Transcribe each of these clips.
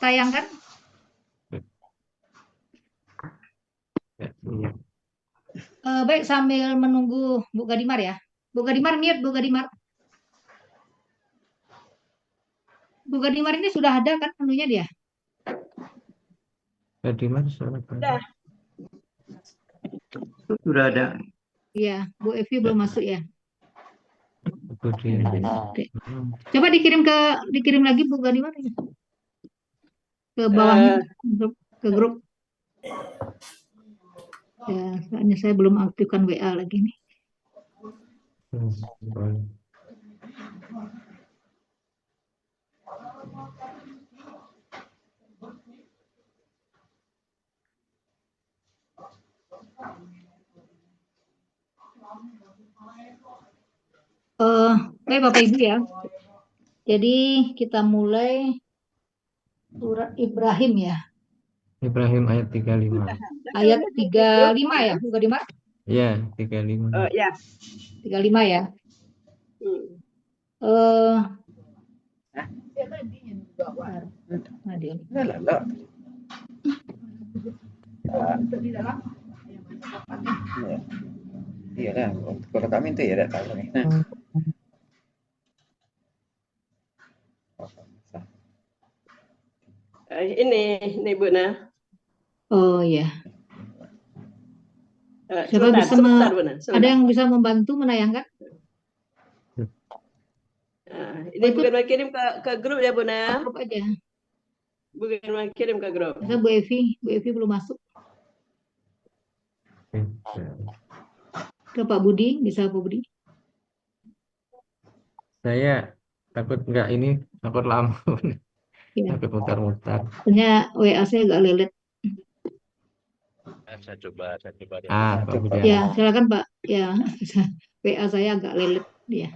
tayangkan. Iya. Baik, sambil menunggu Bu Gadimar ya. Bu Gadimar, mute Bu Gadimar. Bu Gadimar ini sudah ada kan menunya dia? Jadi mas, Udah. Sudah ada. Iya, Bu Evi belum masuk ya. itu dia. Oke. Coba dikirim lagi Bu Gadimar ya. Ke bawahnya ke grup. Ya, soalnya saya belum aktifkan WA lagi nih. Baik Bapak Ibu ya. Jadi kita mulai surat Ibrahim ya. Ibrahim ayat 35. Ayat 35 ya, Bu Gadimar? Ya, 35. Ya. 35 ya. Nadia. Iya lah, kalau kami itu ya tidak tahu nih. Ini Bu Nah. Oh ya. Siapa Sebentar, bisa sebentar, Bu Nah. ada yang bisa membantu menayangkan? Ini bukan kirim ke grup ya Bu Nah. Grup aja. Bukan kirim ke grup. Bisa Bu Evi belum masuk. Ke Pak Budi, bisa Pak Budi? Saya takut enggak ini, takut lama. Ya. Takut mutar-mutar. Punya WA saya agak lelet. Saya coba. Pak Budi. Ya, silakan Pak. Ya, WA saya agak lelet ya.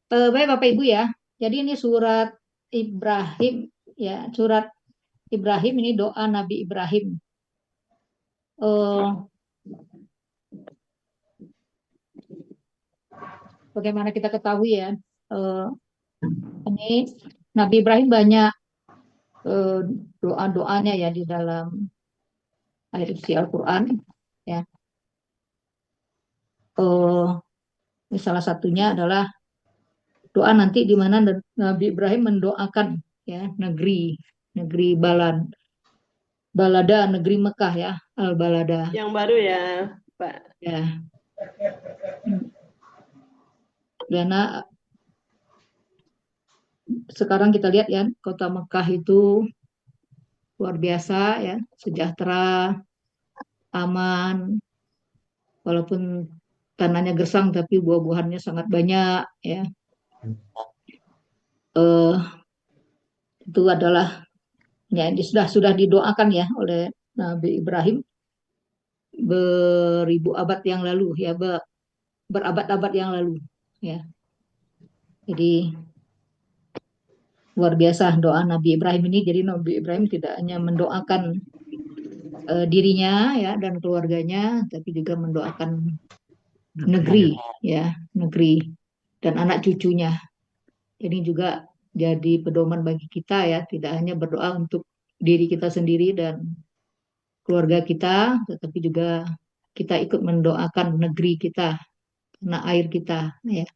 Baik Bapak Ibu ya. Jadi ini surat Ibrahim ya, surat Ibrahim ini doa Nabi Ibrahim. Bagaimana kita ketahui ya, ini Nabi Ibrahim banyak doa-doanya ya di dalam ayat isi Al-Quran ya. Salah satunya adalah doa nanti di mana Nabi Ibrahim mendoakan ya negeri Balada, negeri Mekah ya, Al-Balada. Yang baru ya, Pak. Ya. Karena sekarang kita lihat ya, kota Mekah itu luar biasa ya, sejahtera, aman, walaupun tanahnya gersang tapi buah-buahannya sangat banyak ya. Itu adalah ya ini sudah didoakan ya oleh Nabi Ibrahim beribu abad yang lalu ya, berabad-abad yang lalu ya. Jadi luar biasa doa Nabi Ibrahim ini. Jadi Nabi Ibrahim tidak hanya mendoakan dirinya ya dan keluarganya, tapi juga mendoakan negeri ya, negeri dan anak cucunya. Ini juga jadi pedoman bagi kita ya, tidak hanya berdoa untuk diri kita sendiri dan keluarga kita, tetapi juga kita ikut mendoakan negeri kita, tanah air kita ya.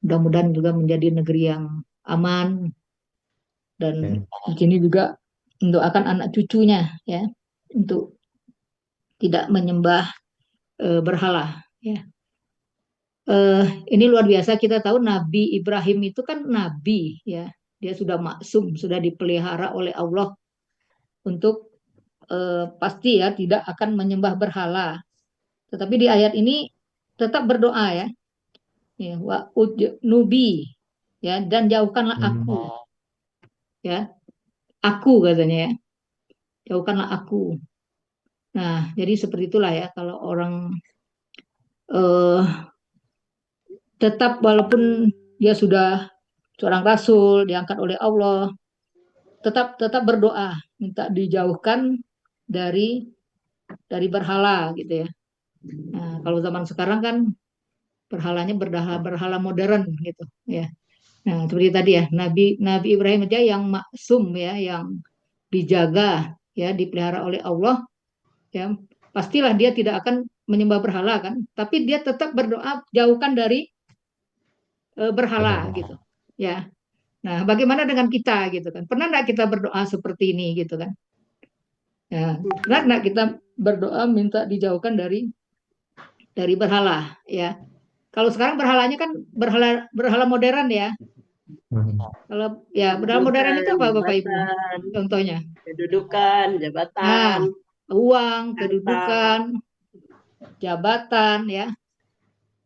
Mudah-mudahan juga menjadi negeri yang aman, dan di sini juga mendoakan anak cucunya ya untuk tidak menyembah berhala ya. Ini luar biasa, kita tahu Nabi Ibrahim itu kan nabi ya, dia sudah maksum, sudah dipelihara oleh Allah untuk pasti ya tidak akan menyembah berhala. Tetapi di ayat ini tetap berdoa ya, wa nubi ya, dan jauhkanlah aku ya, aku katanya ya, jauhkanlah aku. Nah, jadi seperti itulah ya, kalau orang tetap walaupun dia sudah seorang rasul diangkat oleh Allah, tetap berdoa minta dijauhkan dari berhala gitu ya. Nah, kalau zaman sekarang kan berhalanya berhala modern gitu ya. Nah, seperti tadi ya, Nabi Ibrahim aja yang maksum ya, yang dijaga ya, dipelihara oleh Allah ya, pastilah dia tidak akan menyembah berhala kan, tapi dia tetap berdoa jauhkan dari berhala Benar. gitu ya. Nah, bagaimana dengan kita gitu kan? Pernah nggak kita berdoa seperti ini gitu kan? Ya, pernah nggak kita berdoa minta dijauhkan dari berhala ya? Kalau sekarang berhalanya kan berhala berhala modern ya. Hmm. Kalau ya berhala modern itu Kedudukan, apa Bapak Ibu? jabatan, Contohnya, kedudukan, nah, jabatan, uang, harta. kedudukan, jabatan ya,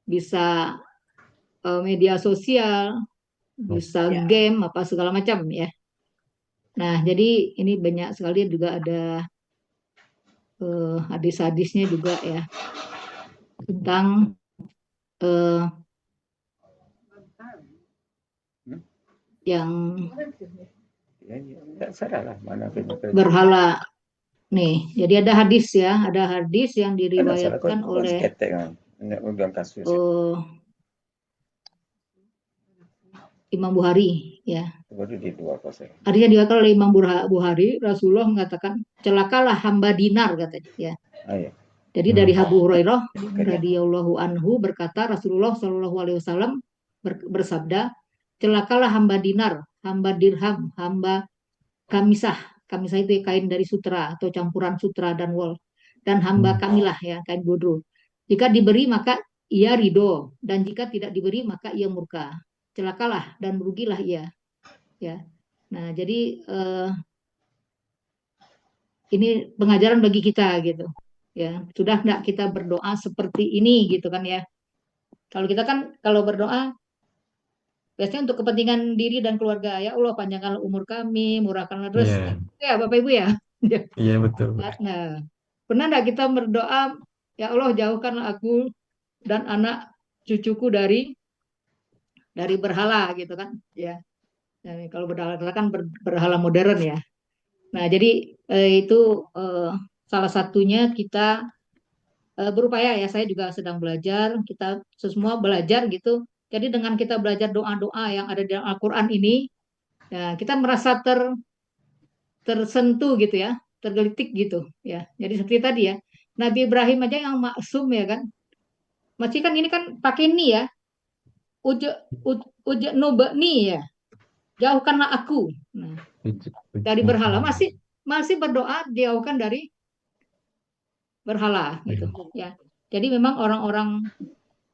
bisa media sosial, bisa Ya. game apa segala macam ya. Nah, jadi ini banyak sekali juga ada hadis-hadisnya juga ya tentang eh, yang Ya, ya, nggak salah lah mana punya kerja. berhala. Nih, jadi ada hadis ya, ada hadis yang Kan salah kok diriwayatkan bukan oleh seketek kan. Nggak megang kasus. Imam Bukhari ya. Baru di 2%. Hadisnya diriwayatkan oleh Imam Bukhari, Rasulullah mengatakan, celakalah hamba dinar katanya ya. Ah, ya. Jadi dari Abu Hurairah Kerja. radhiyallahu anhu berkata Rasulullah Shallallahu alaihi wasallam bersabda, celakalah hamba dinar, hamba dirham, hamba kamisah. Kamisah itu kain dari sutra atau campuran sutra dan wol. Dan hamba kamilah ya, kain bodro. Jika diberi maka ia ridho, dan jika tidak diberi maka ia murka. Celakalah dan merugilah ia. Ya. Nah, jadi ini pengajaran bagi kita gitu. Ya, sudah enggak kita berdoa seperti ini gitu kan ya. Kalau kita kan kalau berdoa biasanya untuk kepentingan diri dan keluarga, ya Allah panjangkanlah umur kami, murahkanlah rezeki. Iya, Ya, Bapak Ibu ya. iya betul. Nah, pernah enggak kita berdoa, ya Allah jauhkanlah aku dan anak cucuku dari berhala gitu kan ya. Dan kalau berhala kan berhala modern ya. Nah, jadi itu salah satunya kita berupaya ya. Saya juga sedang belajar, kita semua belajar gitu. Jadi dengan kita belajar doa-doa yang ada di Al-Quran ini, ya, kita merasa tersentuh gitu ya, tergelitik gitu ya. Jadi seperti tadi ya, Nabi Ibrahim aja yang maksum ya kan. Masih kan ini kan pakai ni ya, uj nubani ya, jauhkanlah aku. Nah, dari berhala masih berdoa jauhkan dari berhala gitu ya. Jadi memang orang-orang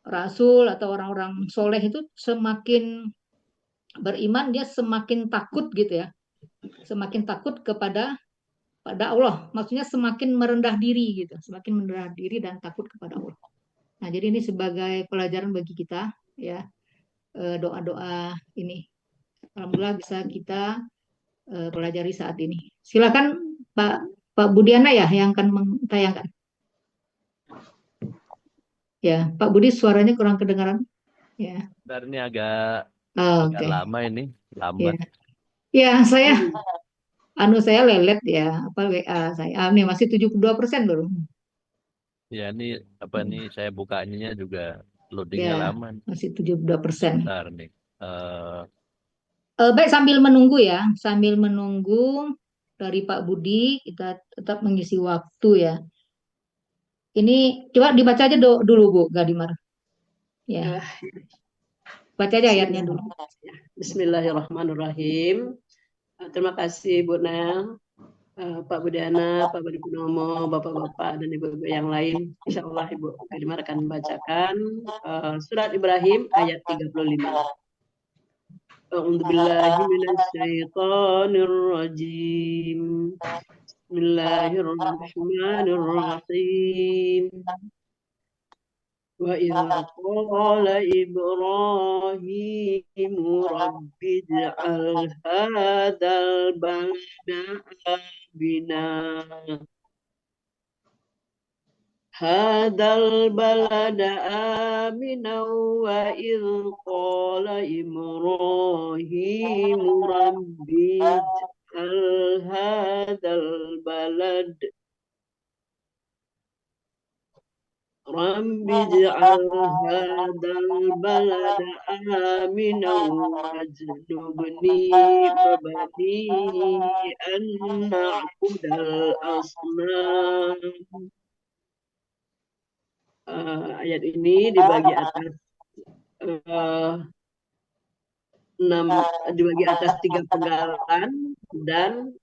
rasul atau orang-orang soleh itu semakin beriman dia semakin takut gitu ya, semakin takut pada Allah, maksudnya semakin merendah diri gitu, semakin merendah diri dan takut kepada Allah. Nah, jadi ini sebagai pelajaran bagi kita ya, doa-doa ini alhamdulillah bisa kita pelajari saat ini. Silakan Pak Budiana ya yang akan mentayangkan. Ya, Pak Budi suaranya kurang kedengaran. Ya. Bentar, ini agak Oke. lama ini, lambat. Ya, saya lelet ya, apa WA saya. Ini masih 72% baru. Ya, ini apa nih saya bukanya juga loadingnya Ya, lama. masih 72%. Bentar nih. Baik, sambil menunggu ya, sambil menunggu dari Pak Budi, kita tetap mengisi waktu ya. Ini coba dibaca aja dulu Bu Gadimar. Ya, baca aja ayatnya dulu. Bismillahirrahmanirrahim. Terima kasih Bu Nel, Pak Budiana, Pak Budi Purnomo, Bapak-bapak dan Ibu-ibu yang lain. Insya Allah Ibu Gadimar akan membacakan surat Ibrahim ayat 35. A'udzubillahi minasyaitonirrajim. Bismillahirrahmanirrahim. Wa idza qala Ibrahim rabbi ij'al hadzal balada amina Hadal balada amina wa idh qala Ibrahim rabbi ij'al hadal balad Rabbi ij'al hadzal balada aminan wajnubni wa bani an na'budal asnam. Ayat ini dibagi atas dibagi atas 3 penggalan dan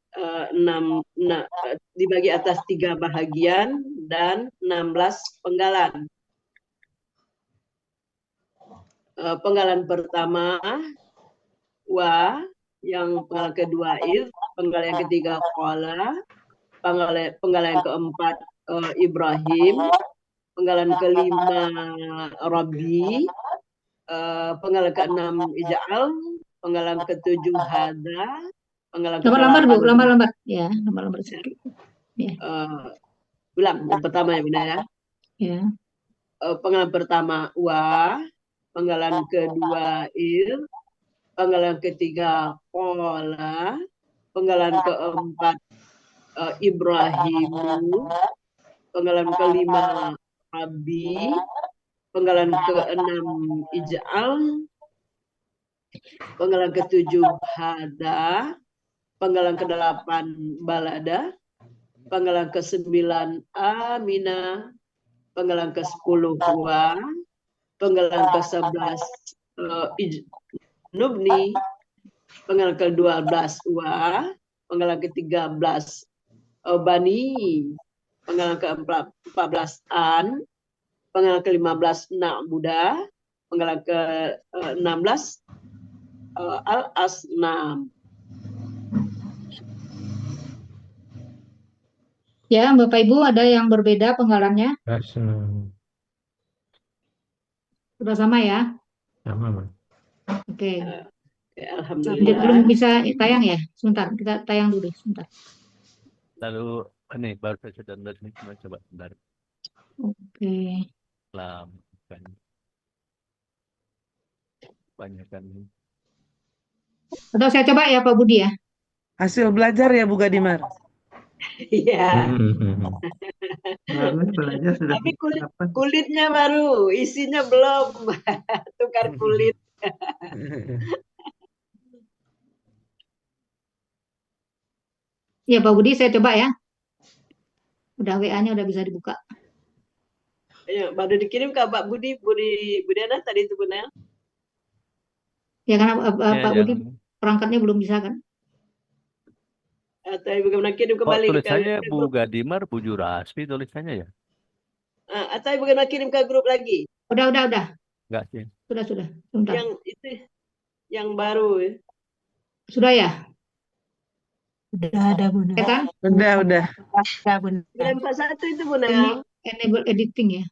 dibagi atas 3 bahagian dan 16 penggalan. Penggalan pertama wa, yang penggalan kedua iz, penggalan yang ketiga qala, penggalan yang keempat Ibrahim, penggalan kelima Rabbi, penggalan keenam ij'al, penggalan ketujuh hada, penggalan Lambat-lambat Bu, ke-8 lambat-lambat. Ya, lambat-lambat sedikit. ulang yang pertama ya Bunda ya. Ya. Penggalan pertama wa, penggalan kedua il, penggalan ketiga qala, penggalan keempat Ibrahimu, penggalan kelima Rabbi, penggalan keenam ij'al, penggalan ketujuh hada, penggalan ke-8 balada, penggalan ke-9 amina, penggalan ke-10 wa, penggalan ke-11 nubni, penggalan ke-12 wa, penggalan ke-13 bani, penggalan ke-14 an, penggalan ke-15 na'buda, penggalan ke-16 al-asnam. Ya, Bapak Ibu ada yang berbeda penggalannya? Asnam. Sudah sama ya? Sama, Mas. Oke. Alhamdulillah. Belum bisa tayang ya? Sebentar, kita tayang dulu sebentar. Lalu ini baru saya download nih, coba sebentar. Oke. Kan banyak kan. Atau saya coba ya Pak Budi ya? Hasil belajar ya Bu Gadimar. Iya. Baru belajar sudah Tapi apa? kulitnya baru, isinya belum. Tukar kulit. Ya Pak Budi saya coba ya. Udah WA-nya udah bisa dibuka. Ayo, baru dikirim ke Pak Budiana tadi itu Bunda. Ya karena Pak Budi Yang perangkatnya belum bisa kan? Atau bagaimana kirim kembali tulisannya ke Bu grup? Gadimar, Bu Jurasfi tulisannya ya? Atau bagaimana kirim ke grup lagi? Udah. Enggak sih. Sudah. Sebentar. Yang itu yang baru. Sudah ya? Udah ada Bunda. Ya kan? Udah. Udah Bunda. 941 itu Bunda. Ini enable editing ya.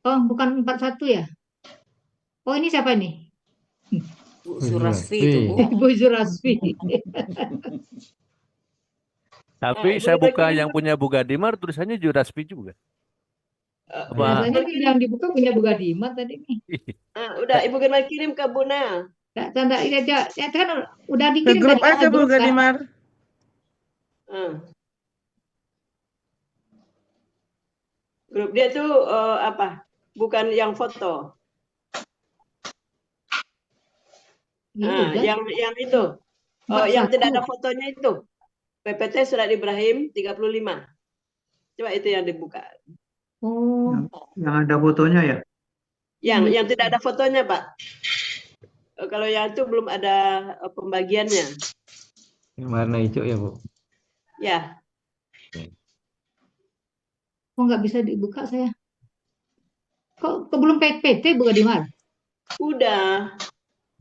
Oh, bukan 41 ya? Oh, ini siapa nih? Bu Surasfi itu Bu. Ibu Surasfi. Tapi saya buka yang punya Bu Gadimar, tulisannya Jurasfi juga. Biasanya yang dibuka punya Bu Gadimar tadi nih. Udah Ibu Gadimar kirim ke Bunda. Tanda ini aja. Ya kan udah Ke dikirim grup tadi, aja Bu grup, kan? Gadimar. Grup dia tuh apa? Bukan yang foto. Iya, udah. Yang itu. Oh, yang 41. tidak ada fotonya itu. PPT Surat Ibrahim 35. Coba itu yang dibuka. Oh, Yang ada fotonya ya? Yang tidak ada fotonya, Pak. Kalau yang itu belum ada pembagiannya. Yang warna hijau ya, Bu? Ya. kok nggak bisa dibuka saya? Kok belum PT Bu Gadimar? Udah.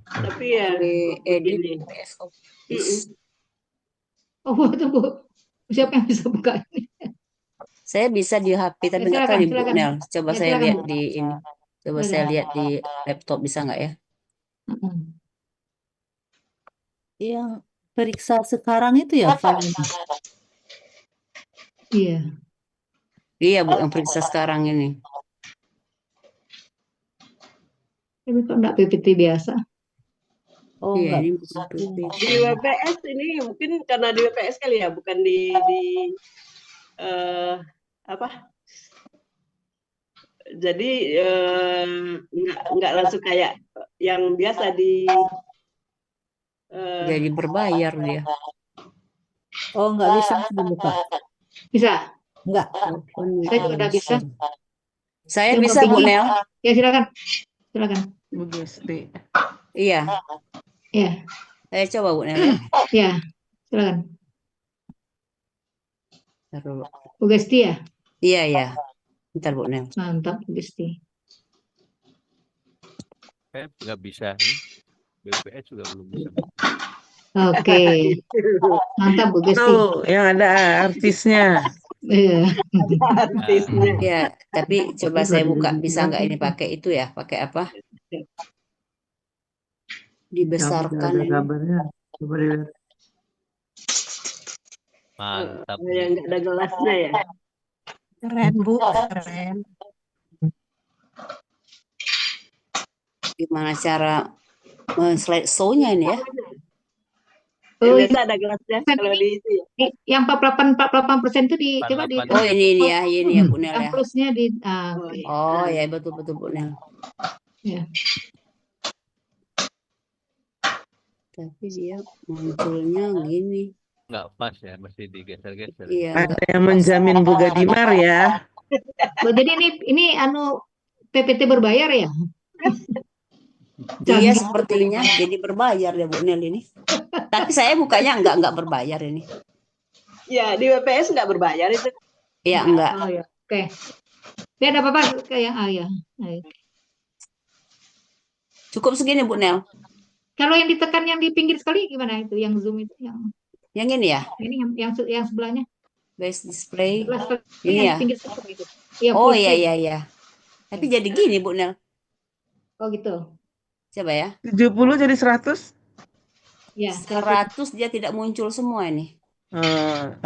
Tapi ya Edit begini. PS Oh, tunggu. Siapa yang bisa buka ini? Saya bisa di HP tapi nggak tahu di Bu silakan. Nel. Coba Ya, saya silakan, lihat Bu. di ini. Coba Silakan. saya lihat di laptop bisa nggak ya? Yang periksa sekarang itu ya filenya? Iya. Iya Bu, yang periksa sekarang ini. Tapi kok nggak PPT biasa? Oh, Iya, enggak. ini di WPS ini mungkin karena di WPS kali ya, bukan di apa? Jadi nggak langsung kayak yang biasa di Jadi berbayar dia. Oh, nggak bisa dibuka. Bisa. Nggak. Saya juga udah bisa. Saya Yang bisa, mau Bu pergi? Nel. Ya, silakan. Silakan. Bu Gesti. Iya, Ya, saya coba Bu Nel ya. ya, silakan. Ntar dulu. Bu Gesti ya? Iya, iya. Bentar Bu Nel. Mantap, Bu Gesti. Saya nggak bisa nih. BPS juga belum bisa. Oke, mantap Bu Gesti. Tuh, yang ada artisnya. Iya. artisnya. Ya, tapi coba saya buka. Bisa nggak ini pakai itu ya? Pakai apa? Dibesarkan. Ada gambarnya. Coba dilihat. Mantap. Yang nggak ada gelasnya ya. Keren, Bu. Keren. Gimana cara slide show-nya ini ya? Oh, Biasa ada gelasnya kalau di itu ya. yang 48% itu coba di 48. Oh, ini ya Bu Nel yang ya. plusnya di Oh, oke. iya. Oh, ya betul Bu Nel. Ya. Tapi dia munculnya gini. Nggak pas ya, mesti digeser-geser. Iya, Ada yang menjamin Bu Gadimar ya. Oh, jadi ini PPT berbayar ya? Iya Canggih. sepertinya jadi berbayar ya Bu Nel ini. Tapi saya bukanya enggak berbayar ini. Ya, di WPS nggak berbayar itu. Iya enggak. Oh ya, oke. Ya, ada apa-apa kayak ya. Cukup segini Bu Nel. Kalau yang ditekan yang di pinggir sekali gimana itu? Yang zoom itu Yang ini ya, ini yang sebelahnya. base display. Sebelah sekali Ini yang ya. di pinggir sekali gitu. Iya, Oh full iya screen. iya. Tapi jadi gini Bu Nel. Oh gitu. Coba ya. 70 jadi 100. Ya, 100 dia tidak muncul semua ini. 80.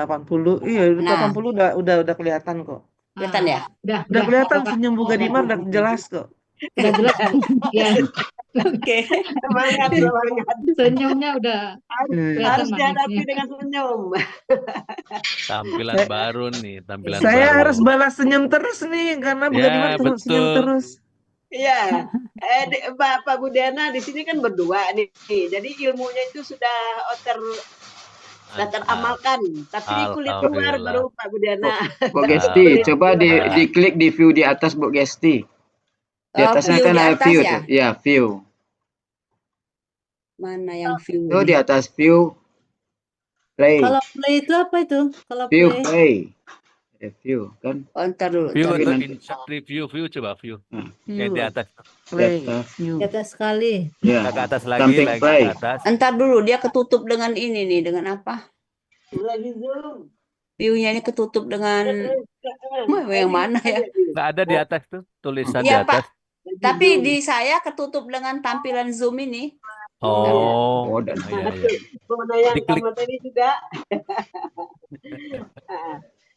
Iya, Nah. 80 udah kelihatan kok. Kelihatan ya? Udah kelihatan senyum Bu Gadimar udah jelas kok. Udah jelas. Ya, Oke. Semangat. senyumnya udah kelihatan Harus dihadapi manisnya. dengan senyum. Tampilan baru nih, tampilan Saya baru. harus balas senyum terus nih karena Bu Ya, Gadimar terus senyum betul. terus. Iya, Pak Budiana di sini kan berdua nih. Jadi ilmunya itu sudah teramalkan. Tapi kulit luar Alhamdulillah. baru Pak Budiana. Bu Gesti, coba diklik di view di atas Bu Gesti. Di atasnya View kan di ada atas view ya? tuh. Ya, view. Mana yang view Tuh ini? di atas view play. Kalau play itu apa itu? Kalau View play. play. Ada view kan? Oh, ntar dulu. View Tapi atau nanti- insert review, view coba view. View. Yang di atas. Play. Di atas. View. Di atas sekali. Ya. Ke atas lagi, Samping lagi play. ke atas. Ntar dulu dia ketutup dengan ini nih, dengan apa? Lagi zoom. View-nya ini ketutup dengan yang mana ya? Nggak ada di atas tuh, tulisan di Iya atas. Pak. Tapi di saya ketutup dengan tampilan zoom ini. Oh, Oh, dan iya, iya. Mana yang Diklik. sama tadi juga.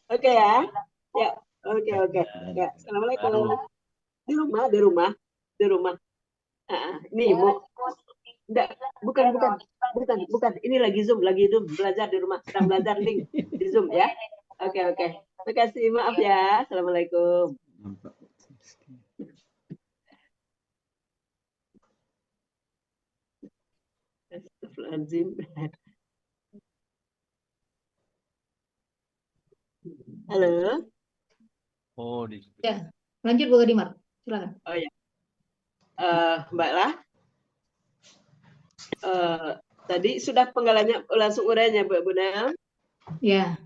Oke ya. Ya, oke. Ya, assalamualaikum. Di rumah. Nih mau. Enggak, bukan. Ini lagi zoom, belajar di rumah, sedang belajar link di zoom ya. Oke. Terima kasih, maaf ya. Assalamualaikum. Astagfirullahaladzim. Halo. Oh, di situ. Ya, lanjut Bu Gadimar. Silakan. Mbak Lah. Tadi sudah penggalannya langsung urainya Bu Nel. Ya,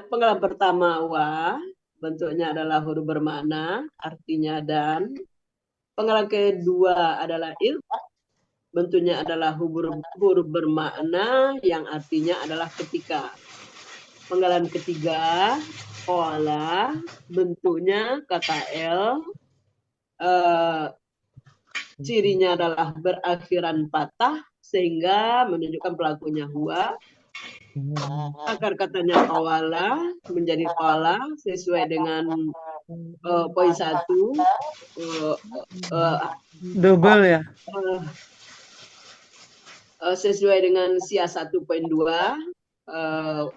Penggalan pertama wa bentuknya adalah huruf bermakna, artinya dan. Penggalan kedua adalah il, bentuknya adalah huruf bermakna yang artinya adalah ketika. Penggalan ketiga qala, bentuknya KKL, cirinya adalah berakhiran patah sehingga menunjukkan pelakunya huwa. Akar katanya qawala menjadi qala sesuai dengan poin 1. Double ya. Sesuai dengan sia 1.2,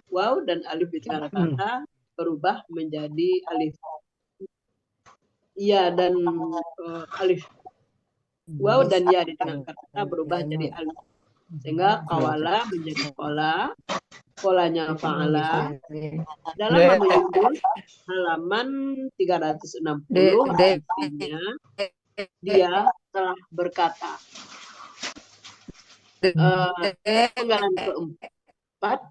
waw dan alif di tengah kata berubah menjadi alif. ya dan alif waw dan ya di tengah kata berubah jadi alif. Sehingga qawala menjadi qola, qolanya fa'ala. Dalam Mama Yunus halaman 360 artinya dia telah berkata. Penggalan keempat,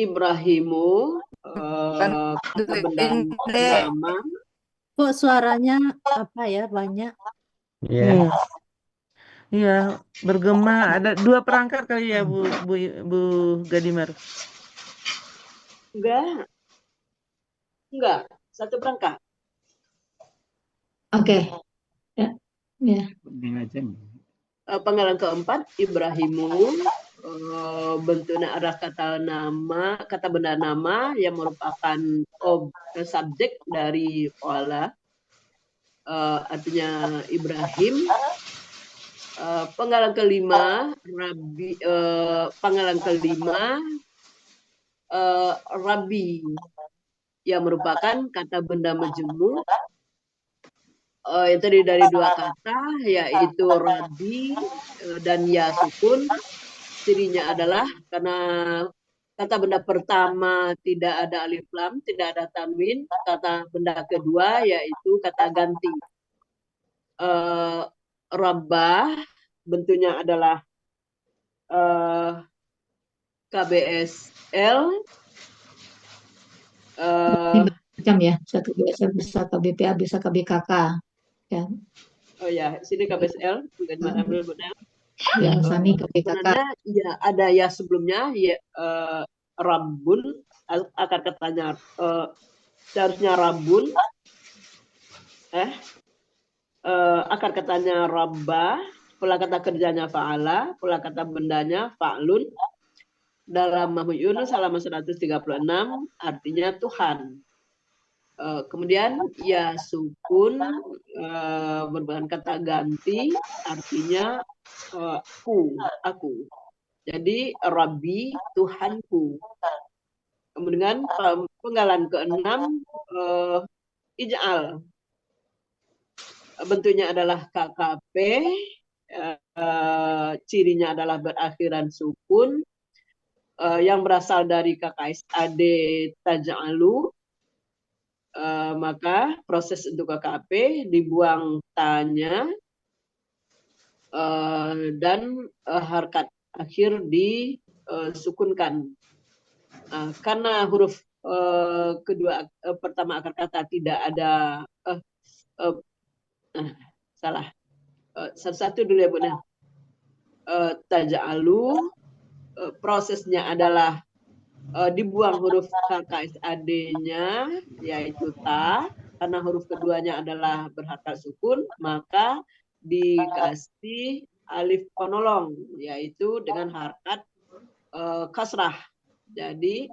Ibrahimu, kata benda nama. Kok suaranya apa ya banyak? Iya. Iya, bergema. Ada 2 perangkat kali ya, Bu Gadimar. Enggak, satu perangkat. Oke. Ya. Penggalan keempat, Ibrahimu, bentuknya adalah kata benda nama yang merupakan subjek dari qala, artinya Ibrahim. Penggalan kelima, Rabbi yang merupakan kata benda majemuk, yang terdiri dari 2 kata, yaitu Rabbi dan ya sukun. Cirinya adalah karena kata benda pertama tidak ada alif lam, tidak ada tanwin. Kata benda kedua yaitu kata ganti. Rabbah bentuknya adalah KBSL. Macam ya, satu BSL bisa KBPA, bisa KBKK. Ya. Oh ya, sini KBSL, bukan mana Ya, Sani KBKK. sebenarnya ya ada ya sebelumnya ya Rabbun, akar katanya seharusnya Rabbun. Akar katanya Rabbah, pola kata kerjanya fa'ala, pola kata bendanya fa'lun. Dalam Mama Yunus halaman 136 artinya Tuhan. Kemudian ya sukun merupakan kata ganti, artinya aku. Jadi Rabbi, Tuhanku. Kemudian penggalan keenam, ij'al. Bentuknya adalah KKP, cirinya adalah berakhiran sukun, yang berasal dari KKSAD taj'alu. Maka proses untuk KKP dibuang tanya dan harkat akhir disukunkan. Karena huruf kedua pertama akar kata tidak ada salah. Satu-satu dulu ya Bu. Taj'alu prosesnya adalah dibuang huruf KKSAD-nya yaitu ta, karena huruf keduanya adalah berharkat sukun, maka dikasih alif penolong yaitu dengan harkat kasrah. Jadi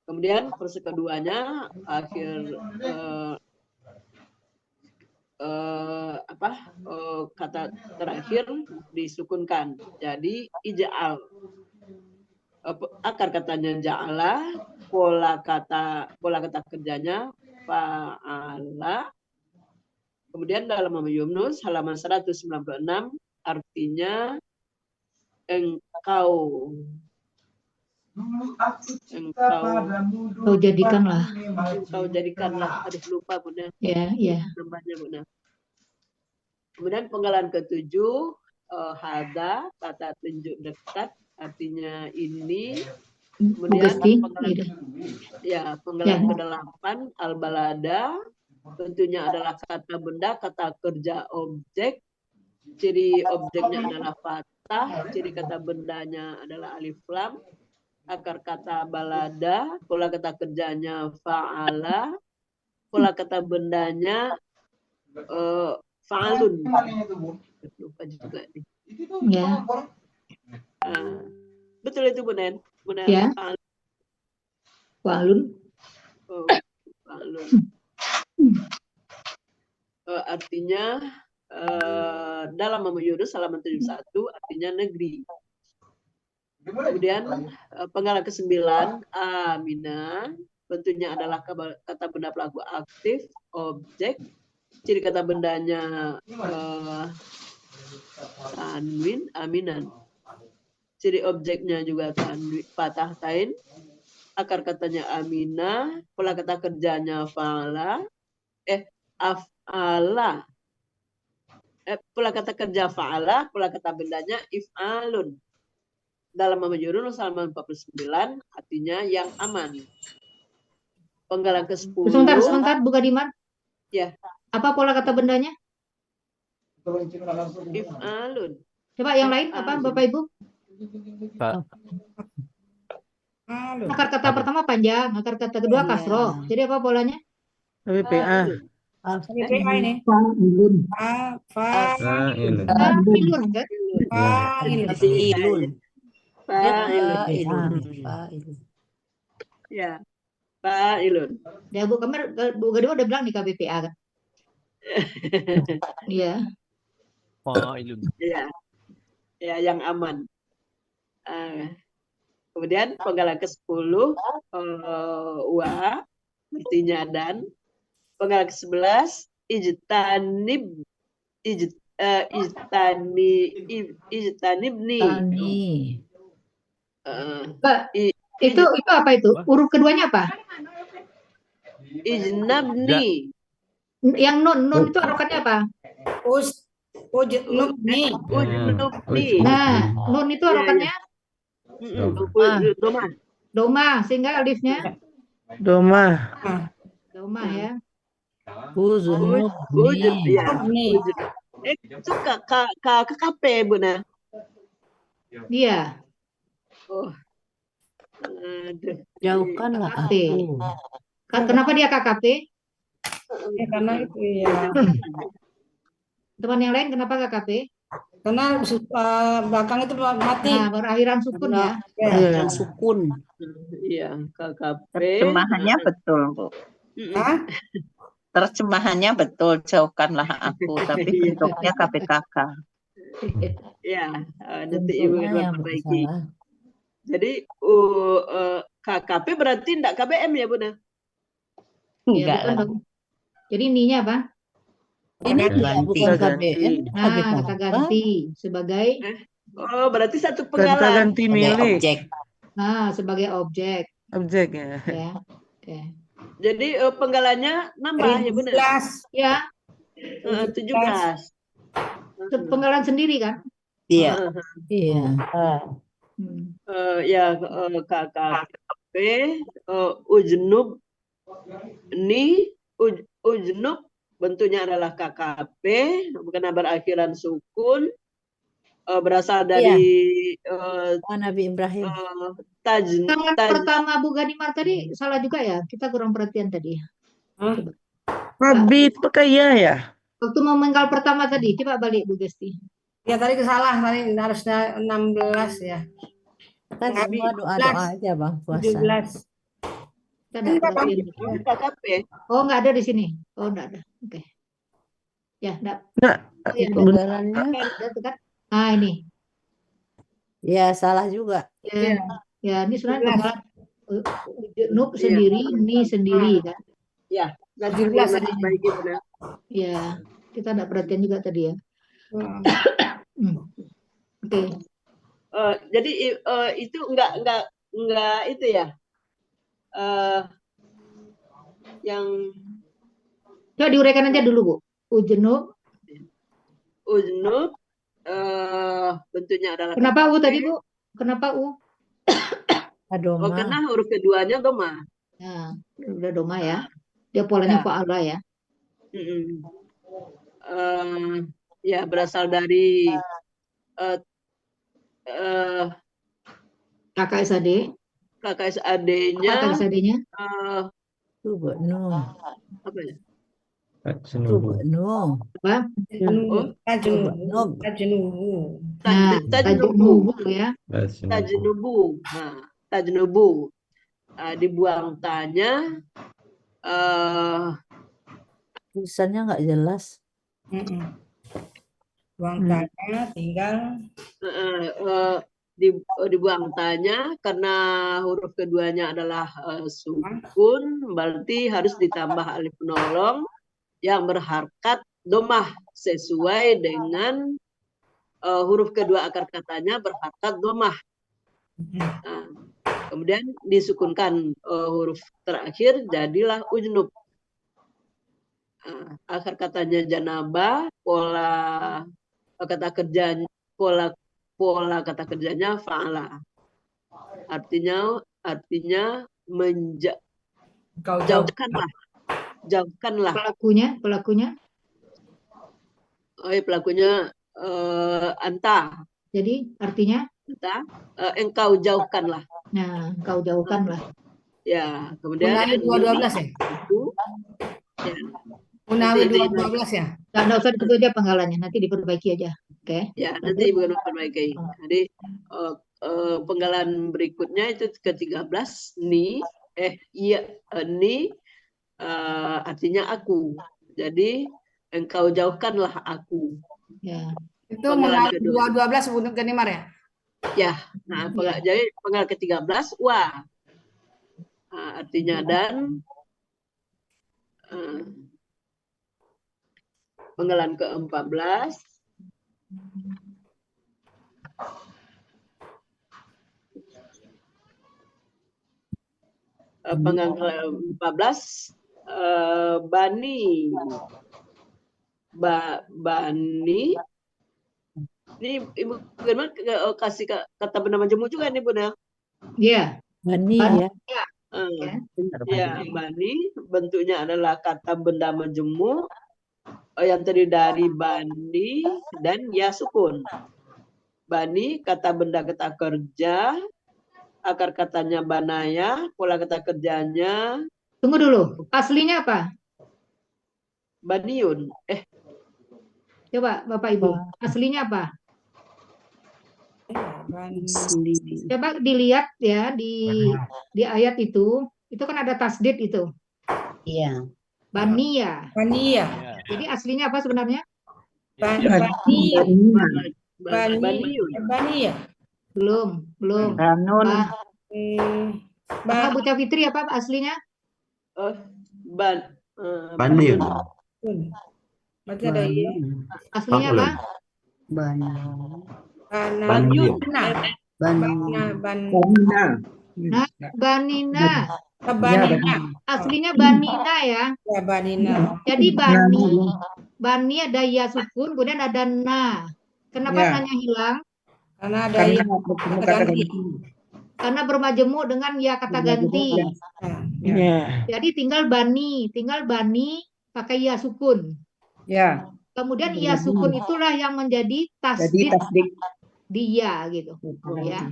kemudian proses keduanya akhir kata terakhir disukunkan. Jadi ij'al. Akar katanya ja'ala, pola kata kerjanya fa'ala. Kemudian dalam Mama Yunus halaman 196 artinya engkau jadikanlah. Engkau jadikanlah. Aduh lupa Bunda. Ya. Nambahnya Bunda. Kemudian penggalan ketujuh, hada, kata tunjuk dekat, artinya ini. Kemudian penggalan ke-8, al-balada, tentunya adalah kata benda, kata kerja objek. Ciri objeknya adalah fathah, ciri kata bendanya adalah alif lam. Akar kata balada, pola kata kerjanya fa'ala, pola kata bendanya fa'alun. Lupa juga nih. Ya. Betul itu Benar. Ya. Fa'alun. Fa'alun. Artinya dalam Mama Yunus halaman 71 artinya negeri. Kemudian penggalan ke-9, Amina, bentuknya adalah kata benda pelaku aktif, objek. ciri kata bendanya tanwin, aminan. Ciri objeknya juga tanwin, patah tain. Akar katanya aminah, pola kata kerjanya fa'ala, af'ala. Pola kata kerja fa'ala, pola kata bendanya if'alun. Dalam Majrurun halaman 49, artinya yang aman. Penggalan ke-10. Sebentar, Bu Gadiman. Ya. Apa pola kata bendanya? If'alun. Coba yang lain apa, Bapak Ibu? Pak, Akar kata pertama panjang, akar kata kedua Iya. kasroh. Jadi apa polanya? PPA. PPA ini. Fa'ilun. Fa'ilun. Fa'ilun kan? Fa'ilun. Fa'ilun. Fa'ilun. Ya. Fa'ilun. Ya Bu Gadiman udah bilang nih KBPA kan? Iya. fa'ilun. Ya. Ya, yang aman. Kemudian penggalan ke-10 wa artinya dan. Penggalan ke-11 ijtanibni. Itu apa itu? Huruf keduanya apa? Ijnabni. Yang nun itu harokannya apa? Ujnubni. Nah, nun itu harokannya Doma. doma, sehingga alifnya Doma. doma ya. Itu KKP, Bunda. Iya. Oh. Aduh. Jauhkanlah KKP. aku. Kenapa dia KKP? Karena itu ya. Teman yang lain kenapa KKP? Karena belakang itu mati. Nah, berakhiran sukun ya. Yang sukun. Iya, KKP. Terjemahannya betul, Bu. Hah? Terjemahannya betul, jauhkanlah aku, tapi bentuknya KPKK. Ya, nanti Ibu Bentuknya yang perbaiki. salah. Jadi KKP berarti enggak KBM ya, Bunda? Ya, Enggak bukan lah. dong. Jadi ininya apa? Ini dia Ganti. bukan KBN. Nah, kata ganti sebagai Oh, berarti satu Kata penggalan. ganti Sebagai milik. objek. sebagai objek Objek ya. ya. Oke. Jadi penggalannya nambah ya, Bunda? 17. Ya, 17. penggalan sendiri kan? Iya. Iya. Ya, KKP, ujnub, ujnub bentuknya adalah KKP, karena berakhiran sukun, berasal dari Nabi Ibrahim. Penggalan pertama Bu Ganimar tadi salah juga ya. Kita kurang perhatian tadi. Coba. Rabi itu pakai ya. Waktu memenggal pertama tadi, coba balik Bu Gesti. Ya tadi kesalah, tadi harusnya 16 ya. Kan semua doa-doa aja Bang puasa. 17. Kita enggak perhatian. KKP. Oh, enggak ada di sini. Oh, enggak ada. Oke. Ya, enggak. Nah, Oh, ya, Penggalannya ada tuh kan. Ah, ini. ya salah juga. Ya, ya ini sebenarnya penggalan Nuk sendiri, ini sendiri kan. Ya, nanti 17 nanti perbaiki, Bunda. Ya, kita enggak perhatian juga tadi ya. Oke. Jadi itu enggak itu ya. Yang Coba diuraikan aja dulu, Bu. Ujnub. ujnub bentuknya adalah Kenapa U KKP. tadi, Bu? Kenapa U? Oh, karena huruf keduanya doma. Nah, udah doma ya. Dia polanya fa'ala ya. Ya, berasal dari KKSAD. KKSAD-nya. Apa KKSAD-nya? Subhanallah. Apa ya? Subhanallah. Apa? Subhanallah. Nah, tajnubu ya. Tajnubu. Nah, tajnubu. Dibuang tanya. Tulisannya nggak jelas. Buang tanya tinggal dibuang tanya karena huruf keduanya adalah sukun, berarti harus ditambah alif penolong yang berharkat domah sesuai dengan huruf kedua akar katanya berharkat domah. Nah, kemudian disukunkan huruf terakhir jadilah ujnub. Akar katanya janabah, pola kata kerjanya kata kerjanya fa'ala. Artinya jauhkanlah. Pelakunya. Pelakunya anta. Jadi artinya engkau jauhkanlah. Nah, engkau jauhkanlah. Ya, kemudian Unawi 212 ya? Ya. Unawi 212 ya? Nggak usah disebut aja penggalannya, nanti diperbaiki aja. Oke. Ya, nanti bukan memperbaiki. Jadi penggalan berikutnya itu ke-13 ni artinya aku. Jadi engkau jauhkanlah aku. Ya. Itu Unawi 212 untuk Ganimar ya? Ya. Nah, jadi penggalan ke-13 wa. Artinya dan penggalan ke-14 penggalan ke-14 bani ini Ibu Ganimar kasih kata benda majemuk juga nih Bunda. Iya. Bani ya. Ya, bani bentuknya adalah kata benda majemuk yang terdiri dari bani dan ya sukun. Bani kata benda kata kerja, akar katanya banaya, pola kata kerjanya. Tunggu dulu, aslinya apa? Baniun. Coba Bapak Ibu, aslinya apa? Coba dilihat ya di ayat itu kan ada tasdid itu. Iya. Baniya. Baniya. Jadi aslinya apa sebenarnya? Baniya. Belum. Banun. Apa Bu Fitri apa aslinya? Baniun. Berarti ada ya. Aslinya apa? Banina. Aslinya banina ya. Ya, banina. Jadi bani ada ya sukun, kemudian ada na. Kenapa nanya hilang? Karena ada ya kata ganti. Karena bermajemuk dengan ya kata ganti. Jadi tinggal bani pakai ya sukun. Ya. Kemudian ya sukun itulah yang menjadi tasdid dia gitu. Ya.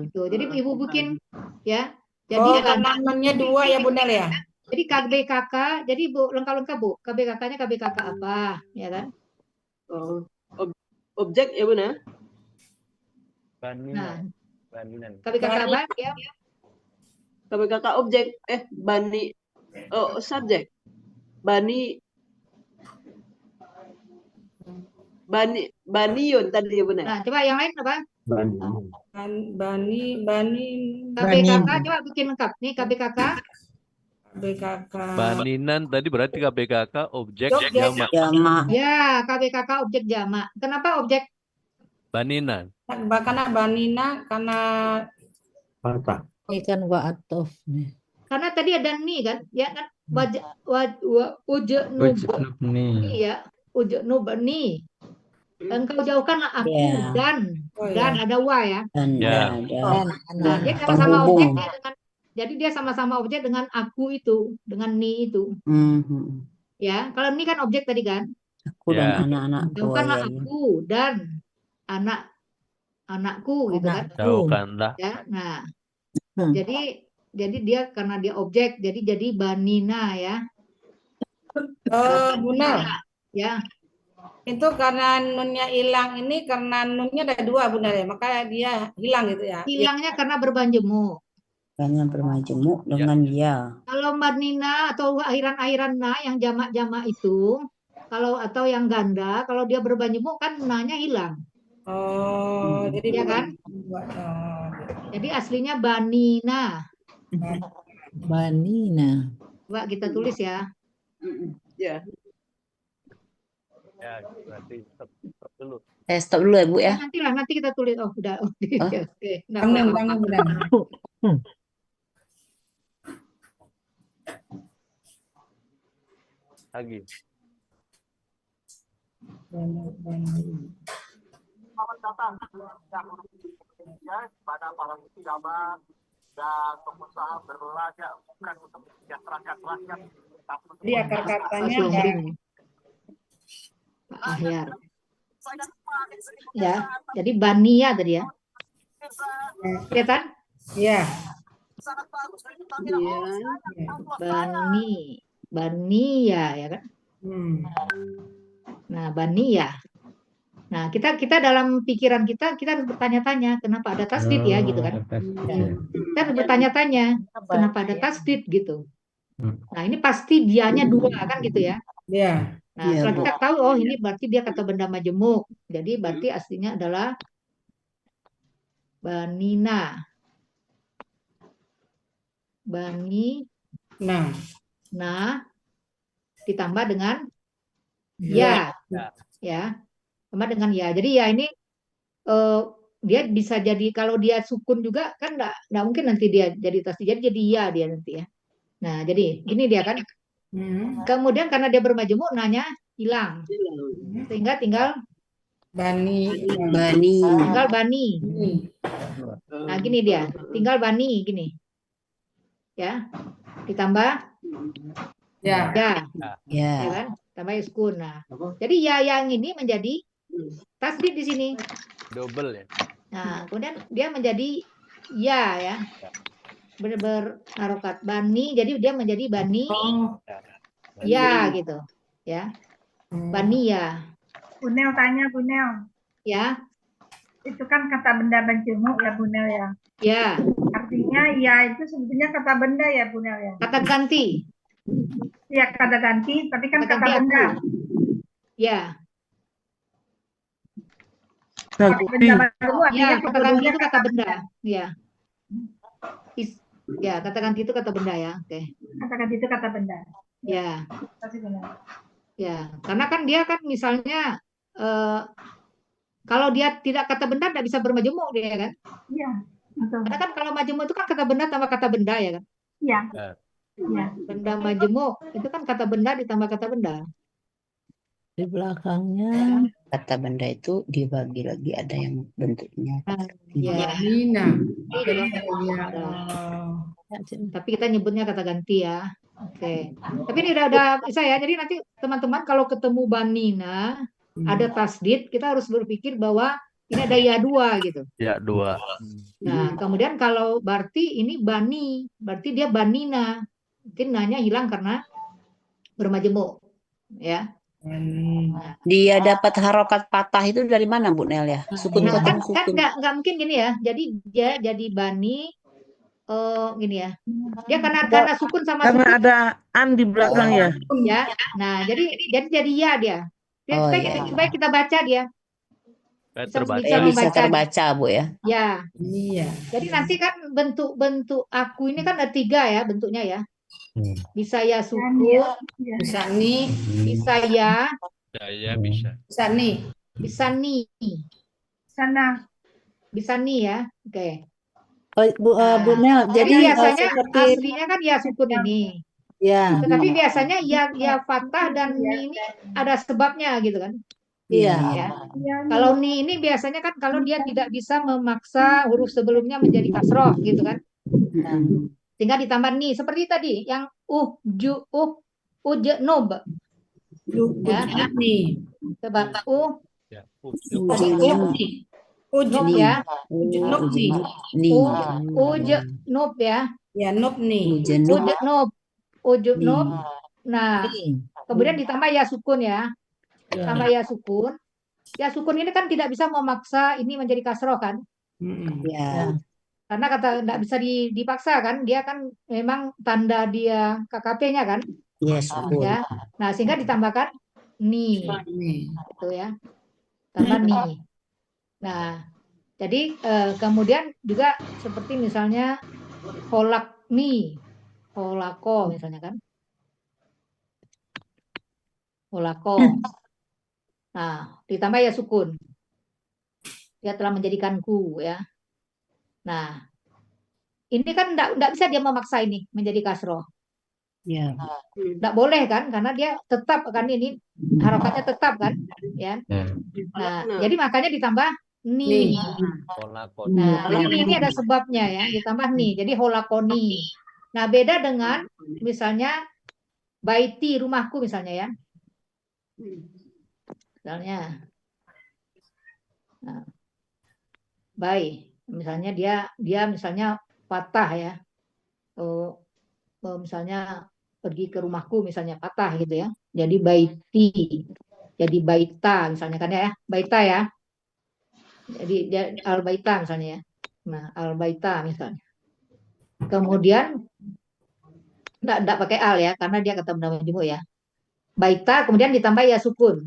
Gitu. Jadi Ibu bikin ya. Jadi karena namanya 2 ya Bunda ya. Jadi KBKK, jadi Bu lengkap Bu. KBKK-nya KBKK apa, ya kan? Objek ya Bunda. Baninan. KBKK apa? Ya. KBKK objek. Bani. Subjek. Baniun tadi ya Bunda. Nah, coba yang lain apa? Bani. KBKK coba bikin lengkap. Nih KBKK. Baninan tadi berarti KBKK objek jamak. Ya, KBKK objek jamak. Kenapa objek? Baninan. Karena banina karena Ini kan wa'atof nih. Karena tadi ada ni kan, ya kan? Ujnubni ya, ujnubni. Engkau jauhkanlah aku dan ada wa ya. Dia sama-sama objek dengan jadi dia sama-sama objek dengan aku itu, dengan ni itu. Ya, kalau ni kan objek tadi kan. Aku dan anak-anakku. Jauhkanlah aku dan anakku gitu kan. Jauhkanlah. Ya, nah. Jadi dia karena dia objek, jadi banina ya. Bunda. Ya. Itu karena nunnya hilang ini karena nunnya ada 2 Bunda ya, maka dia hilang gitu ya. Hilangnya karena berbanjemuk. Karena bermajemuk dengan ya. Kalau banina atau akhiran-akhiran na yang jamak-jamak itu, atau yang ganda, kalau dia berbanjemuk kan na-nya hilang. Jadi ya kan? Jadi aslinya banina. Banina. Coba kita tulis ya. Ya. Ya, berarti stop dulu. Stop dulu ya Bu ya. Nanti kita tulis. Oh, udah. Oh. Oke. Nah, Bangun, Bu Dana. Lagi. Selamat datang yang pada para pejabat dan pengusaha berbelanja bukan untuk mensejahterakan rakyat, tapi untuk Jadi akar katanya Mas ada Lumring. Pak Ahyar. Ya, jadi Bania tadi ya. Kelihatan? ya. Iya. Bania ya kan? Nah, Bania. Nah, kita dalam pikiran kita harus bertanya-tanya kenapa ada tasdid ya gitu kan. Kita harus bertanya-tanya kenapa ada tasdid gitu. Nah, ini pasti dianya dua kan gitu ya. Iya. Nah, Iya, setelah Bu. kita tahu oh ini berarti dia kata benda majemuk. Jadi berarti aslinya adalah Banina. Nah, ditambah dengan ya. Tambah dengan ya. Jadi ya ini dia bisa jadi kalau dia sukun juga kan nggak mungkin nanti dia jadi tasdid jadi ya dia nanti ya. Nah, jadi ini dia kan. Kemudian karena dia bermajemuk nanya hilang. Sehingga tinggal Bani. tinggal Bani. Nah, gini dia. Tinggal Bani gini. Ya. Ditambah Ya. Ya kan? Tambah iskun. Nah, jadi ya yang ini menjadi tasdid di sini. Double ya. Nah, kemudian dia menjadi ya. Berharokat Bani, jadi dia menjadi Bani. Ya gitu. Ya. Bani ya. Bunel tanya, Bunel. Ya. Itu kan kata benda majemuk ya, Bunel ya. Ya. Artinya ya itu sebetulnya kata benda ya, Bunel ya. Kata ganti. Ya, kata ganti, tapi kan kata ganti benda. Ya. Kata benda majemuk artinya Ya, kata ganti itu kata benda. Ya. Ya, kata ganti itu kata benda ya. Oke. Kata ganti itu kata benda. Ya. Pasti benar. Ya, karena kan dia kan misalnya kalau dia tidak kata benda tidak bisa bermajemuk dia kan? Iya, betul. Karena kan kalau majemuk itu kan kata benda tambah kata benda ya kan? Iya. Iya. Benda majemuk itu kan kata benda ditambah kata benda. Di belakangnya kata benda itu dibagi lagi ada yang bentuknya Ya. Tapi kita nyebutnya kata ganti ya. Oke. Tapi ini udah bisa ya. Jadi nanti teman-teman kalau ketemu Banina ada tasdid, kita harus berpikir bahwa ini ada ya dua gitu. Ya, dua. Nah, kemudian kalau berarti ini Bani, berarti dia Banina. Mungkin nanya hilang karena bermajemuk. Ya. Dia dapat harokat patah itu dari mana Bu Nel ya? Sukun Nah, ketemu kan sukun. nggak mungkin gini ya. Jadi dia jadi Bani gini ya. Dia karena sukun sama Karena sukun. ada an di belakang ya. Ya. Nah, jadi ya dia. Supaya kita baca dia. Bisa terbaca Bu ya. Ya. Iya. Jadi nanti kan bentuk aku ini kan ada 3 ya bentuknya ya. Bisa ya sukun, Bisa nih. bisa ya, Saya bisa. Bisa nih. bisa nih. Sana. Bisa nih ya. Oke. Bu Nel, Jadi jadi biasanya seperti aslinya kan ya sukun ini. ya. Tetapi biasanya ya fathah dan ni ini ada sebabnya gitu kan. Iya. Ya. Kalau ni ini biasanya kan kalau dia tidak bisa memaksa huruf sebelumnya menjadi kasroh gitu kan. Sehingga ditambah ni seperti tadi yang ujnob. Ya. Nih. Coba Ya, ujnob ya. Ujnob nih. Ujnob ya. Ya, nob nih. Ujnob. Nah, kemudian ditambah ya sukun ya. Tambah ya sukun. Ya sukun ini kan tidak bisa memaksa ini menjadi kasroh kan. Ya. Karena kata tidak bisa dipaksa kan, dia kan memang tanda dia KKP-nya kan. Yes, Ya. Nah, sehingga ditambahkan ni. Gitu ya. Tambah ni. Nah, jadi kemudian juga seperti misalnya holak ni, holako misalnya kan. holako. Nah, ditambah ya sukun. Dia telah menjadikanku ya. Nah, ini kan enggak bisa dia memaksa ini menjadi kasroh. Ya. Enggak boleh kan, karena dia tetap kan ini harokatnya tetap kan, ya. Nah, jadi makanya ditambah ni. Nah, ini ada sebabnya ya, ditambah ni. Jadi holakoni. Nah, beda dengan misalnya baiti, rumahku misalnya ya. Misalnya nah, baik, misalnya dia misalnya patah ya. Misalnya pergi ke rumahku misalnya patah gitu ya. Jadi baiti. Jadi baita misalnya kan ya, baita ya. Jadi al baita misalnya ya. Nah, al baita misalnya. Kemudian enggak pakai al ya, karena dia kata benda majmuk ya. Baita kemudian ditambah ya sukun.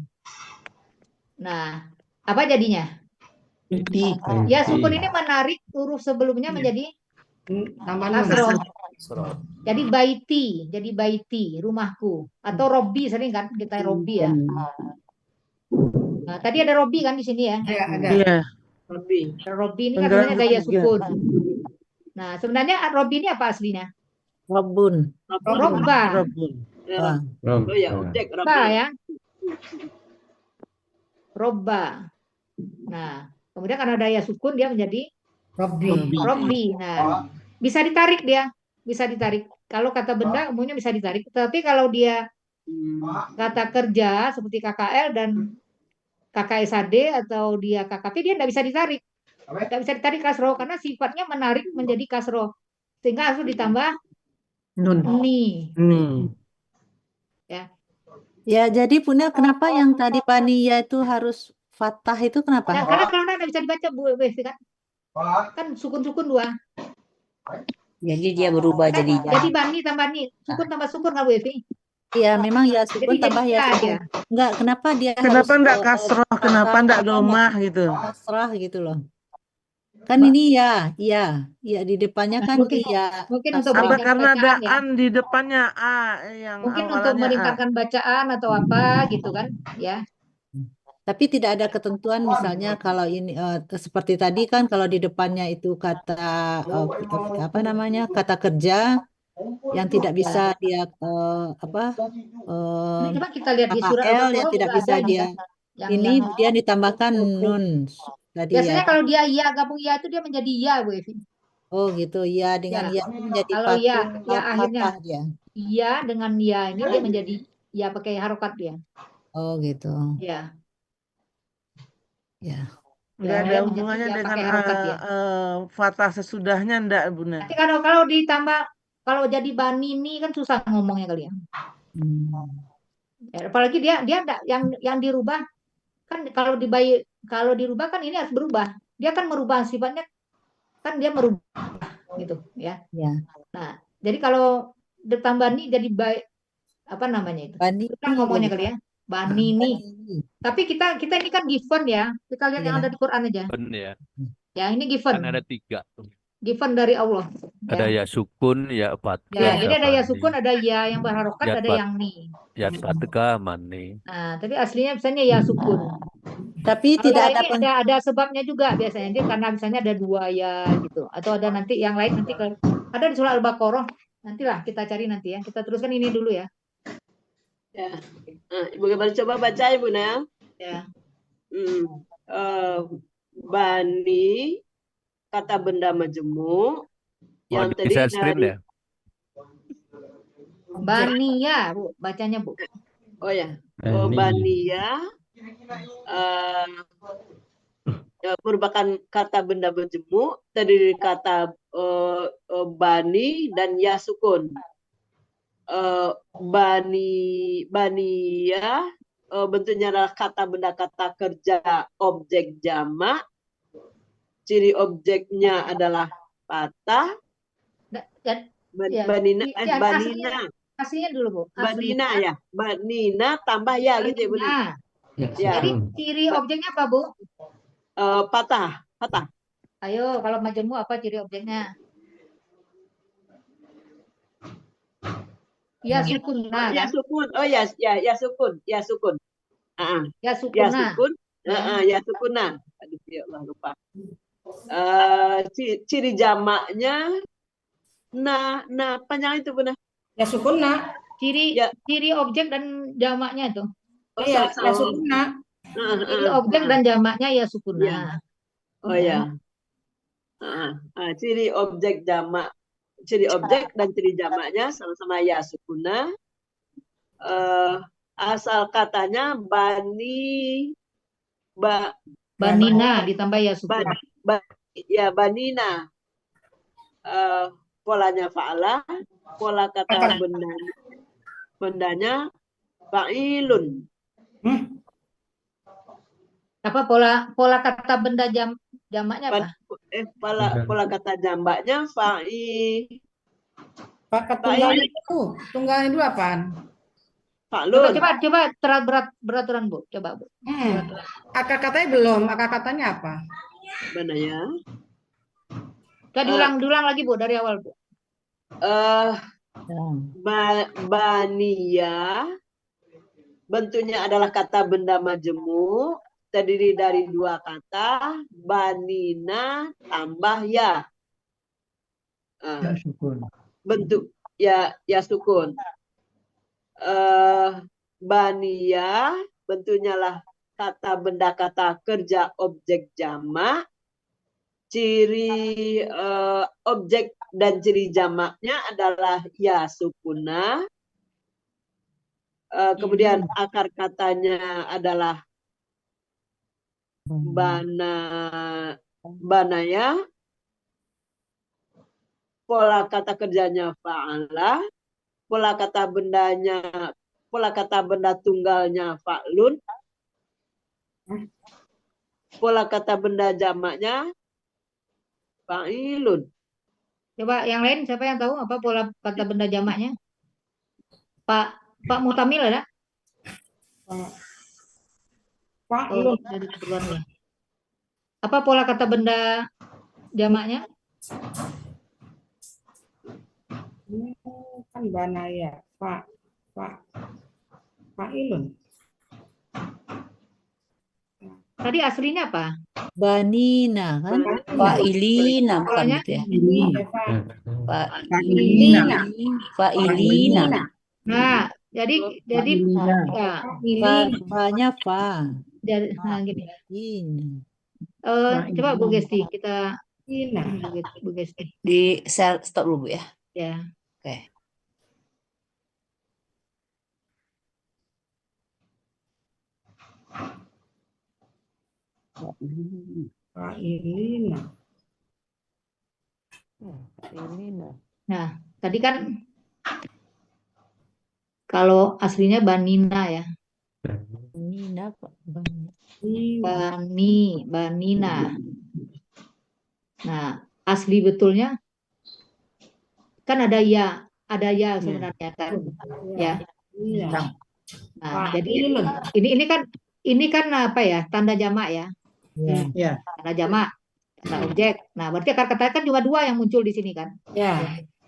Nah, apa jadinya? Ya sukun ini menarik huruf sebelumnya menjadi kasroh. Jadi baiti, rumahku. Atau Robbi sering kan kita Robbi ya. Nah, tadi ada Robbi kan di sini ya. Iya. Robbi ini kan sebenarnya gaya sukun. Nah, sebenarnya Robbi ini apa aslinya? Robun. Robba. Oh ya, objek Robba ya. Robba. Nah, kemudian karena daya sukun dia menjadi Robbi. Nah, bisa ditarik dia, bisa ditarik. Kalau kata benda umumnya bisa ditarik. Tapi kalau dia kata kerja seperti KKL dan KKSAD atau dia KKP dia tidak bisa ditarik. Tidak bisa ditarik kasroh karena sifatnya menarik menjadi kasroh. Sehingga harus ditambah ni. Ya. Ya, jadi Bunda, kenapa yang tadi Baniya itu harus fathah itu kenapa? Nah, karena kalau tidak bisa dibaca Bu Bevi kan. Kan sukun-sukun dua. Jadi dia berubah Kan, jadi jadi bani tambah ni, sukun tambah sukun nggak Bu Bevi? Iya, memang ya sukun Jadi tambah ya sukun. dia. Enggak, kenapa dia Kenapa harus enggak kasroh? Kenapa enggak domah gitu? kasrah gitu loh. Kan ini ya di depannya kan iya. Mungkin untuk Apa meringankan karena ada bacaan ya. an di depannya a yang Mungkin untuk awalannya a? meringkatkan bacaan atau apa gitu kan, ya. Tapi tidak ada ketentuan misalnya kalau ini seperti tadi kan kalau di depannya itu kata apa namanya kata kerja yang tidak bisa dia Ini coba kita lihat di surat KKL yang Al-Baqarah tidak juga bisa ada dia yang ini dia ditambahkan nun tadi biasanya ya. kalau dia ya gabung ya itu dia menjadi ya Bu Evi. Oh gitu ya dengan Ya. ya itu menjadi Kalau ya akhirnya fathah dia. ya dengan ya ini dia menjadi ya pakai harokat dia. Oh gitu. Ya. Ya. Enggak ada hubungannya ya, dengan pakai harokat dia. fathah sesudahnya enggak, Bunda. Nanti kalau ditambah kalau jadi bani ini kan susah ngomongnya kali ya. Ya, apalagi dia enggak, yang dirubah kan kalau dirubah kan ini harus berubah. Dia kan merubah sifatnya kan dia merubah gitu ya. Ya. Nah, jadi kalau ditambah ni jadi baik apa namanya itu? Bani Susah ngomongnya kali ya. Bani nih. Tapi kita ini kan given ya. Kita lihat yang ada di Quran aja. Ya. Ya, ini given. Kan ada 3 tuh. Given dari Allah. Ada ya sukun, ya fathah. Ya, jadi ada ya sukun, ada ya yang berharokat, ada yang ni. Ya fathah mani. Nah, tapi aslinya misalnya ya sukun. Tapi kalau tidak ini ada sebabnya juga biasanya. Jadi karena misalnya ada 2 ya gitu. Atau ada nanti yang lain nanti ada di surah Al-Baqarah. Nantilah kita cari nanti ya. Kita teruskan ini dulu ya. Ya. Nah, Ibu Gabar coba baca Ibu Nel. Ya. Bani kata benda majemuk yang tadi dari Baniya, Bu, bacanya Bu. Oh ya. Baniya merupakan kata benda majemuk terdiri kata bani dan ya sukun. Baniya bentuknya adalah kata benda kata kerja objek jamak. Ciri objeknya adalah patah. Banina. Aslinya dulu Bu. Banina ya. Banina tambah ya gitu ya Bu. Ya. Jadi ciri objeknya apa Bu? Patah. Ayo kalau majemuk apa ciri objeknya? Ya sukunna Ya kan? sukun. Oh ya sukun. Ya sukun. Ya Ya sukunna. sukun. Ya. Ya sukunna. Aduh, ya Allah lupa. Ciri jamaknya panjang itu benar. Ya sukunna. Ciri objek dan jamaknya itu. Oh, Iya, ya sama. sukunna. Ciri objek dan jamaknya ya sukunna. Oh ya. Ciri objek jamak, ciri objek dan ciri jamaknya sama-sama ya sukunna. Asal katanya banina ditambah ya sukunna. Banina. Polanya fa'ala, pola kata bendanya fa'ilun. Apa pola kata benda jamaknya apa? Pola kata jamaknya Tunggalnya dulu apaan? fa'lun. Coba beraturan Bu, coba Bu. Akar katanya belum, akar katanya apa? Mana ya? Kita diulang lagi Bu dari awal Bu. Baniya bentuknya adalah kata benda majemuk, terdiri dari dua kata, banina tambah ya. Bentuk ya sukun. Baniya bentuknya lah kata benda kata kerja objek jamak. Ciri objek dan ciri jamaknya adalah ya sukuna. Kemudian akar katanya adalah banaya. Pola kata kerjanya fa'ala. Pola kata benda tunggalnya fa'lun. Pola kata benda jamaknya fa'ilun. Coba yang lain siapa yang tahu apa pola kata benda jamaknya? Pak Mutamil ada? Fa'ilun. Dari keperluan ya. Apa pola kata benda jamaknya? Kan banaya, fa'ilun. Tadi aslinya apa? Banina kan? Fa'ilina bukan Polanya? gitu ya. Fa'ilina. Nah, jadi ya. Fa-nya fa. Jadi, gini. Ini. Coba Bu Gesti kita Bu Gesti. Di sel stop dulu Bu ya. Ya. Oke. Fa'ilina. Nah, tadi kan kalau aslinya banina ya. Banina Pak. Banina. Nah, asli betulnya kan ada ya sebenarnya kan. Ya. Nah, jadi ini kan apa ya? Tanda jamak ya. Tanda jamak, tanda objek. Nah, berarti akar kata kan juga dua yang muncul di sini kan?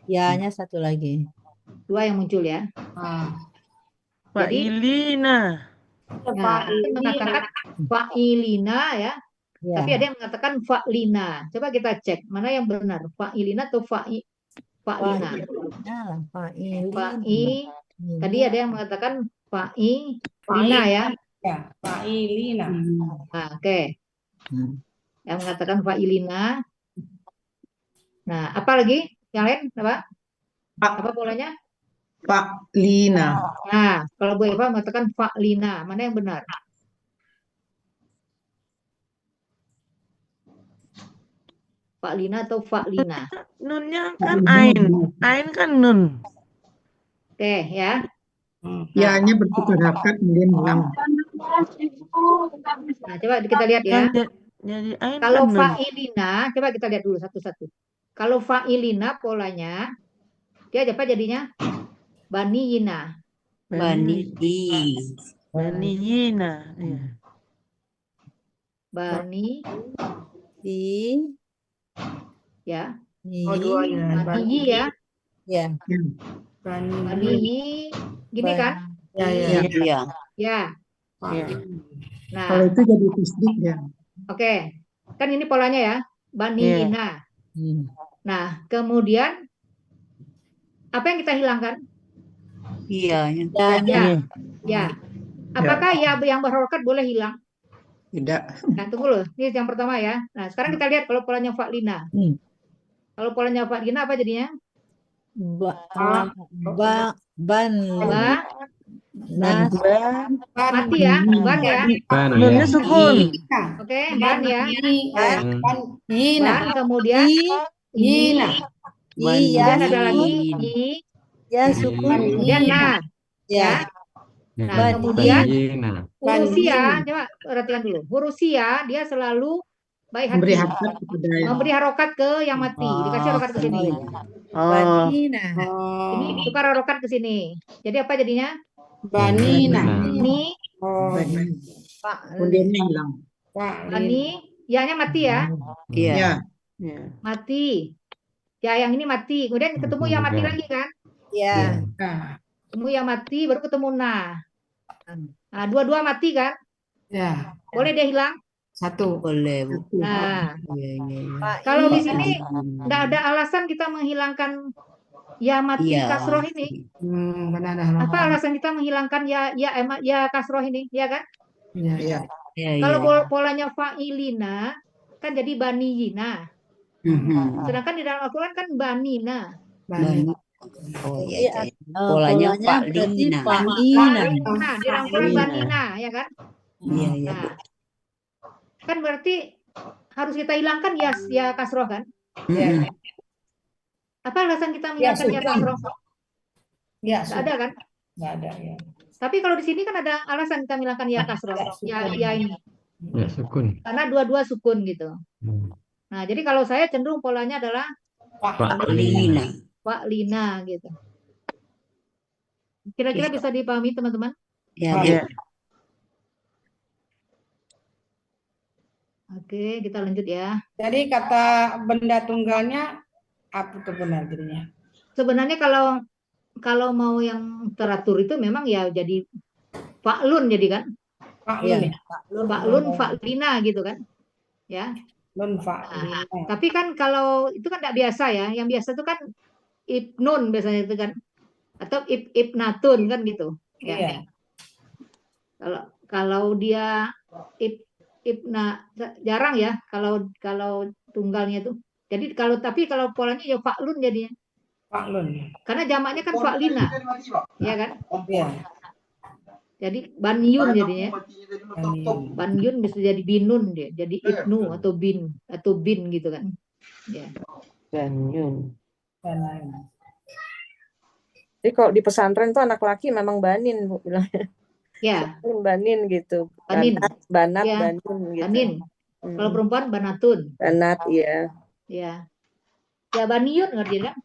Ya-nya satu lagi. Dua yang muncul ya. Fa'ilina. Nah, itu mengatakan fa'ilina ya. Tapi ada yang mengatakan fa'lina. Coba kita cek mana yang benar, fa'ilina atau fa'lina. Tadi ada yang mengatakan fa'ilina ya. Fa'ilina. Nah, oke. Yang mengatakan fa'ilina. Nah, apa lagi? Yang lain apa? Apa polanya? Fa'lina. Nah, kalau Bu Eva mengatakan fa'lina, mana yang benar? Fa'lina atau fa'lina? Nunnya kan ain. Ain kan nun. Oke, ya. Ya-nya bertukar harokat kemudian lam. Nah, coba kita lihat ya. Jadi ain Kalau kan nun. fa'ilina, coba kita lihat dulu satu-satu. Kalau fa'ilina polanya, dia apa jadinya? Baniyina. Baniyina. Bani. Ya. Oh, duanya. Baniyi ya. Ya. Bani. gini kan? Ya, ya. Iya. Ya. Ya. Nah, Kalau itu jadi tasdid ya. oke. Kan ini polanya ya. Baniina. Nah, kemudian apa yang kita hilangkan? Iya. Ya. Apakah ya yang berharokat boleh hilang? Tidak. Nah, tunggu loh. Ini yang pertama ya. Nah, sekarang kita lihat kalau polanya fa'lina. Kalau polanya fa'lina apa jadinya? Ban nas Mati ya, ban ya. Nunnya sukun. Oke, ban ya. Ban. Ban kemudian Yina. kemudian ada lagi ya sukun kemudian nah. Ya. Nah, kemudian huruf sia, coba perhatikan dulu. Huruf sia dia selalu baik hati. Memberi harokat kepada yang Memberi harokat ke yang mati. Dikasih harokat ke sini. Banina. Ini tukar harokat ke sini. Jadi apa jadinya? Banina. Ini kemudiannya hilang. Bani, ya-nya mati ya. Ya. Mati. Ya, yang ini mati. Kemudian ketemu yang mati lagi kan? Ya. Ketemu yang mati, baru ketemu nah. Nah, dua-dua mati kan? Ya. Boleh dia hilang? Satu. Boleh, Bu. Nah, Iya. kalau di sini nggak ada alasan kita menghilangkan ya mati Iya. kasroh ini. Apa alasan kita menghilangkan ya kasroh ini? Ya kan? Iya. Kalau polanya fa'ilina kan jadi baniyina. Sedangkan di dalam Al-Quran kan banina. Oh iya. Polanya berarti fa'lina. Banina. Di dalam Al-Quran banina, ya kan? Iya, iya. Nah, kan berarti harus kita hilangkan ya kasroh kan? Ya. Apa alasan kita menghilangkan ya kasroh? Ya, Nggak ada kan? Nggak ada ya. Tapi kalau di sini kan ada alasan kita menghilangkan ya kasroh. Ya ini. Ya, sukun. Karena dua-dua sukun gitu. Nah, jadi kalau saya cenderung polanya adalah Fa'lina. fa'lina gitu. Kira-kira bisa dipahami teman-teman? Ya. Oke, kita lanjut ya. Jadi kata benda tunggalnya apa itu benar jadinya? Sebenarnya kalau mau yang teratur itu memang ya jadi fa'lun jadi kan? Fa'lun ya. Fa'lun, fa'lina gitu kan? Ya. Lun fa'lina. Tapi kan kalau itu kan tidak biasa ya. Yang biasa itu kan ibnun biasanya itu kan, atau ibnatun kan gitu. Ya. Iya. Kalau dia ibna jarang ya kalau tunggalnya itu. Jadi kalau polanya ya fa'lun jadinya. Fa'lun. Karena jamaknya kan fa'lina. Ya kan? Iya. Jadi banyun jadinya. Banyun bisa jadi binun dia. Jadi ibnu atau bin gitu kan. Ya. Banyun. Banin. Jadi kalau di pesantren tuh anak laki memang banin, Bu bilangnya. Ya. Banin gitu. Banin. Banat, Ya. banin gitu. Banin. Kalau perempuan banatun. Banat, iya. Ya. Ya baniun ngerti kan?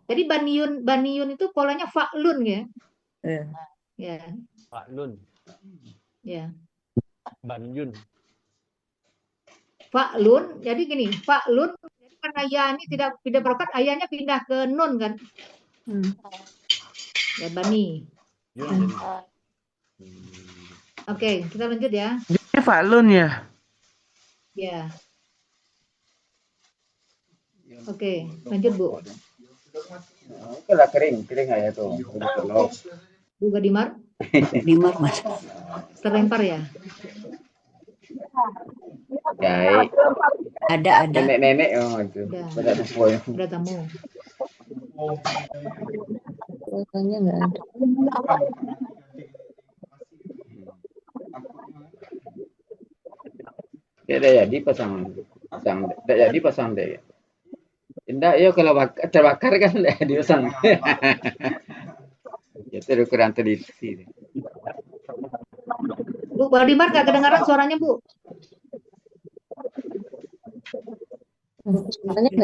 Jadi baniun itu polanya fa'lun ya. Ya. Fa'lun. Ya. Banyun. Fa'lun. Jadi gini, fa'lun jadi karena ya ini tidak berokat, ayahnya pindah ke nun kan? Ya bani. Oke, kita lanjut ya. Ini fa'lun ya. Ya. Oke, lanjut Bu. Itulah kering aja tuh. Bu Gadimar. Dimar, Mas. Terlempar ya? Baik. Ada. Nenek-nenek itu. Ada tamu. Katanya nggak ada. Ya udah jadi pasang deh. Tidak, ya kalau terbakar kan udah dipasang. Itu ukuran teliti. Bu Gadimar nggak kedengaran suaranya Bu?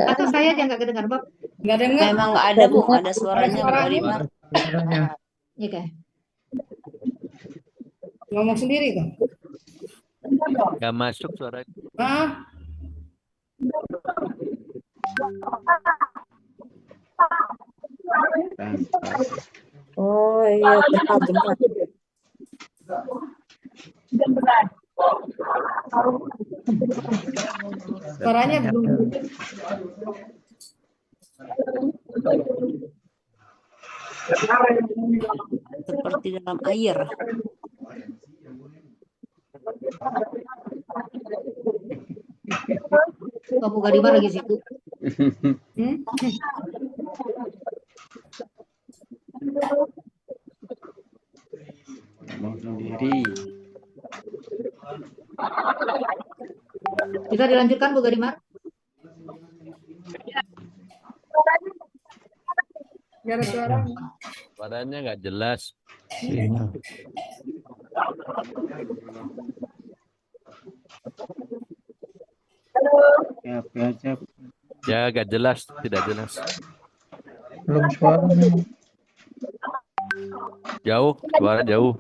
Atau saya aja nggak kedengar Pak? Nggak dengar. Memang ada, Bu, ada suaranya, Bu Gadimar. Iya kan? Ngomong sendiri tuh. Nggak masuk suara. Hah? Oh iya, benar-benar. Suaranya belum. Seperti dalam air. Kamu gak di mana lagi sibuk? Ngomong sendiri. Bisa dilanjutkan Bu Gadimar? Gak ada suaranya. Suaranya nggak jelas. Ya, aja. Ya, nggak jelas, tidak jelas. Belum suara. Jauh, suara jauh.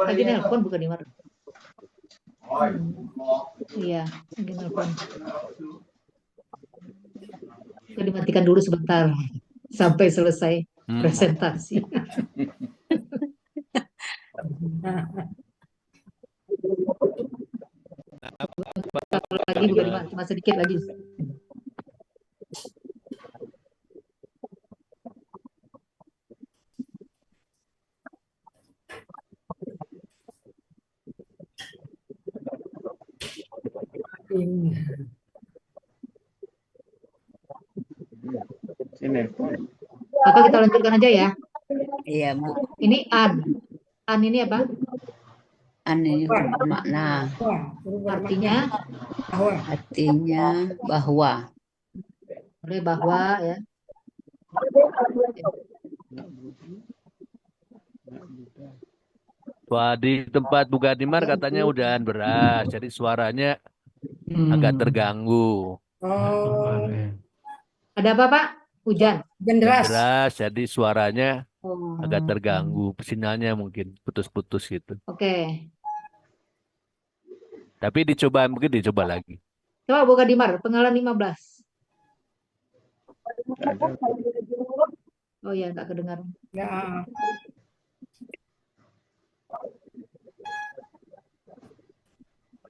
Lagi nelpon Bu Gadimar. Iya, lagi nelpon. Bisa dimatikan dulu sebentar sampai selesai presentasi. Lagi Bu Gadimar, cuma sedikit lagi. Sini. Atau kita lanjutkan aja ya. Iya, Bu. Ini an. An ini apa? An ini bermakna. Artinya? Artinya bahwa. Boleh bahwa ya. Wah, di tempat Bu Gadimar katanya udahan beras, jadi suaranya agak terganggu. Oh, Ada apa Pak? Hujan. hujan Hujan deras. deras, jadi suaranya Oh. agak terganggu, sinyalnya mungkin putus-putus gitu. Oke. Tapi dicoba, mungkin dicoba lagi. Coba Bu Gadimar, penggalan 15. Oh iya, nggak kedengaran. Ya.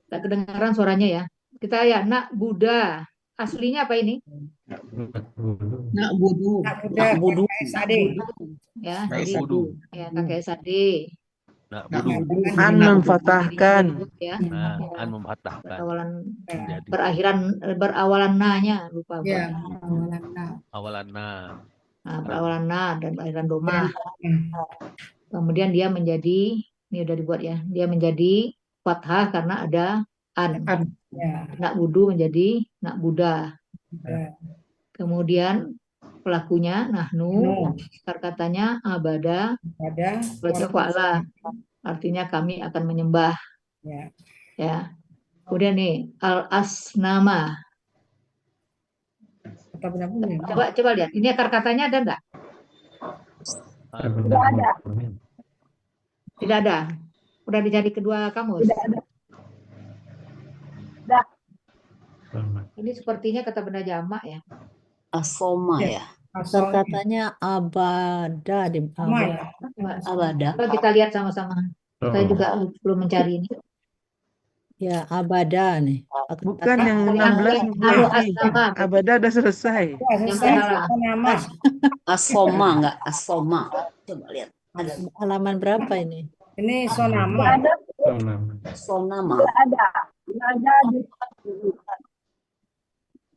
Nggak kedengaran suaranya ya. Kita ya, nak Buddha. Aslinya apa ini? Nak budu. Nak budu. SAD. Ya, Nak jadi budu. ya kakek SAD. Nak budu. An memfatahkan. Ya. Nah, an mematahkan. Berawalan Menjadi berawalan na-nya lupa. Ya, awalan Nah, berawalan na dan berakhiran doma. Kemudian dia menjadi, ini udah dibuat ya, dia menjadi fathah karena ada an. Ya. Nak budu menjadi nak Buddha. Ya. Kemudian pelakunya nahnu, katanya abada, baca fa'ala, artinya kami akan menyembah. Ya. Ya. Kemudian nih al asnama. Coba lihat. Ini akar katanya ada nggak? Tidak ada. Tidak ada. Udah dicari kedua kamus. Tidak ada. Ini sepertinya kata benda jamak ya. Asoma ya. Akar katanya abada di Abada. Coba kita lihat sama-sama. Saya juga belum mencari ini. Ya, abada nih. Bukan yang 16 Bu Esti. Abada udah selesai. Asoma enggak? Asoma. Coba lihat. Halaman berapa ini? Ini sonama. Sonama.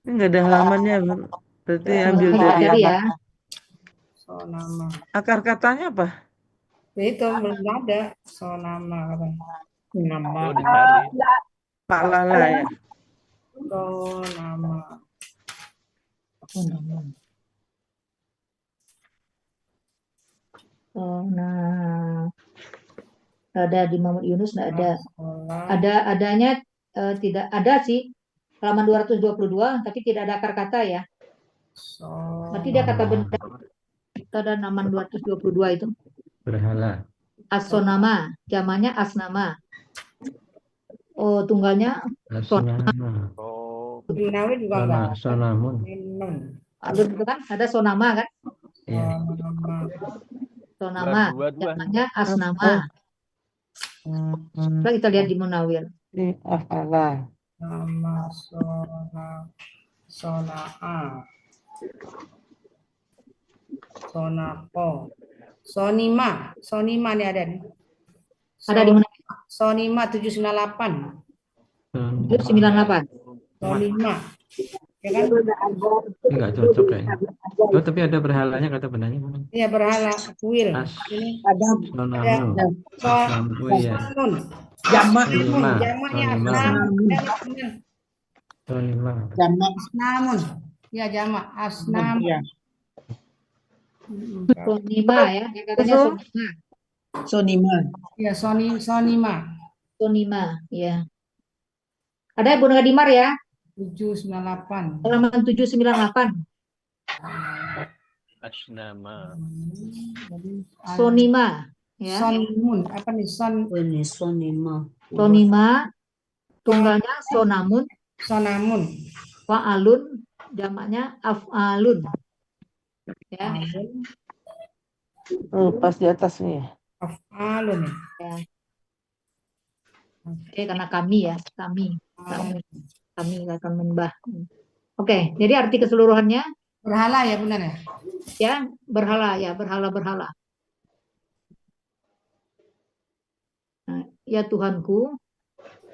Ini nggak ada halamannya, Bu. Berarti ambil dari Tadi ya. Sonama. akar katanya apa? Itu belum ada sonama katanya. Oh, dicari. Pak Lala ya. Sonama. Oh, nah. Ada di Muhammad Yunus nggak ada. Adanya tidak ada sih. Halaman 222 tapi tidak ada akar kata ya. Berarti dia kata benda. Ada halaman 222 itu. Berhala. Asonama, zamannya asnama. Oh, tunggalnya sonama. Asnama. Oh, Munawir juga enggak ada. Sonamun. Nun. Alun itu kan ada sonama kan? Iya. Sonama, dua. jamaknya asnama. Coba kita lihat di Munawir. Ini afala. Nama sonaa. Sonapo. Sonima nih ada nih. Ada di Munawir Sonima 798. 98. Sonima. Ya kan? Enggak cocok kayaknya. Oh, tapi ada berhalanya kata benarnya. Iya berhala kuil. As. Ini Sonamun. Sonun. Oh iya. Sonima. Jamaknya Sonima. Sonima. asnamun. Ya jamak asnam. Sonima ya, dia katanya sonima. Sonima. Ya sonima. Sonima, ya. Ada Bu Nadimar ya? 798. Halaman 798. asnama. Sonima, ya. Sonimun. Apa nih Ini sonima. Sonima, tunggalnya sonamun, sonamun. fa'alun, jamaknya af'alun. Ya. Oh, pas di atas nih. Af'alun. Ya. Oke, karena kami ya, kami akan menyembah. Oke, jadi arti keseluruhannya Berhala ya benar ya? ya berhala. Nah, ya Tuhanku,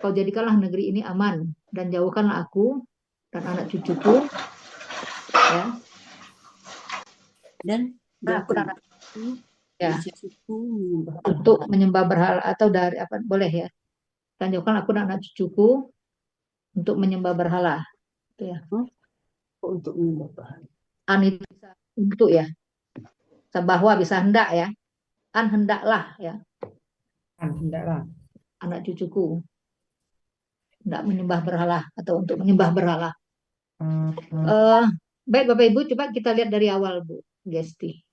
Kau jadikanlah negeri ini aman dan jauhkanlah aku dan anak cucuku, ya. Dan Aku dan anak cucuku, ya, untuk menyembah berhala atau dari apa boleh ya. Dan jauhkan aku dan anak cucuku untuk menyembah berhala. Itu ya. Untuk menyembah berhala. An itu bisa untuk ya. Bahwa bisa hendak ya. An hendaklah ya. An hendaklah. Anak cucuku hendak menyembah berhala atau untuk menyembah berhala. Baik Bapak Ibu, coba kita lihat dari awal Bu Gesti.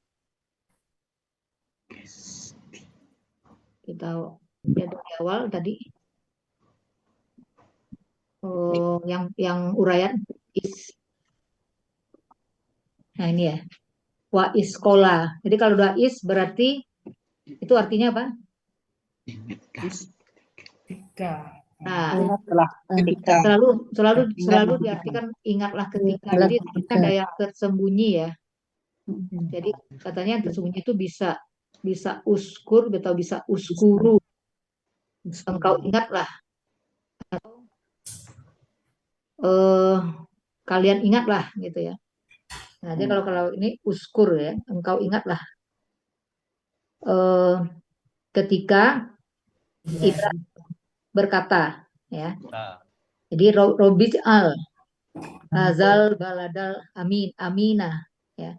Kita lihat dari awal tadi. Yang uraian is. Nah ini ya. Wa is sekolah. Jadi kalau udah is berarti itu artinya apa? Ketika. Nah, ketika. selalu diartikan ingatlah ketika. Jadi itu ada yang tersembunyi ya. Jadi katanya yang tersembunyi itu bisa uskur atau bisa uskuru. Engkau ingatlah. Kalian ingatlah gitu ya. Nah, jadi kalau ini uskur ya, engkau ingatlah ketika Ibrahim berkata ya. Jadi Robij al Azal baladal aminah ya.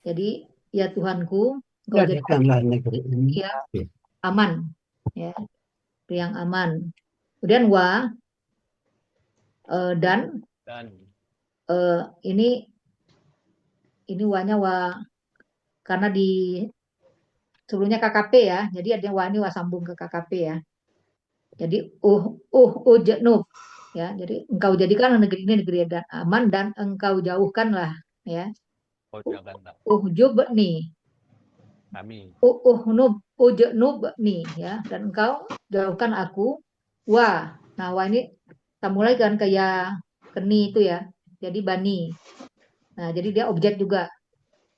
Jadi ya Tuhanku, engkau jadikanlah negeri ini ya aman ya, yang aman. Kemudian dan ini wanya karena di sebelumnya KKP ya, jadi ada ini sambung ke KKP ya. Jadi ujnub ya, jadi engkau jadikanlah negeri ini negeri dan aman dan engkau jauhkanlah ya. Ujubni kami. Ujnubni ya, dan engkau jauhkan aku Nah, ini kita mulai kan kayak keni itu ya. Jadi bani. Nah, jadi dia objek juga.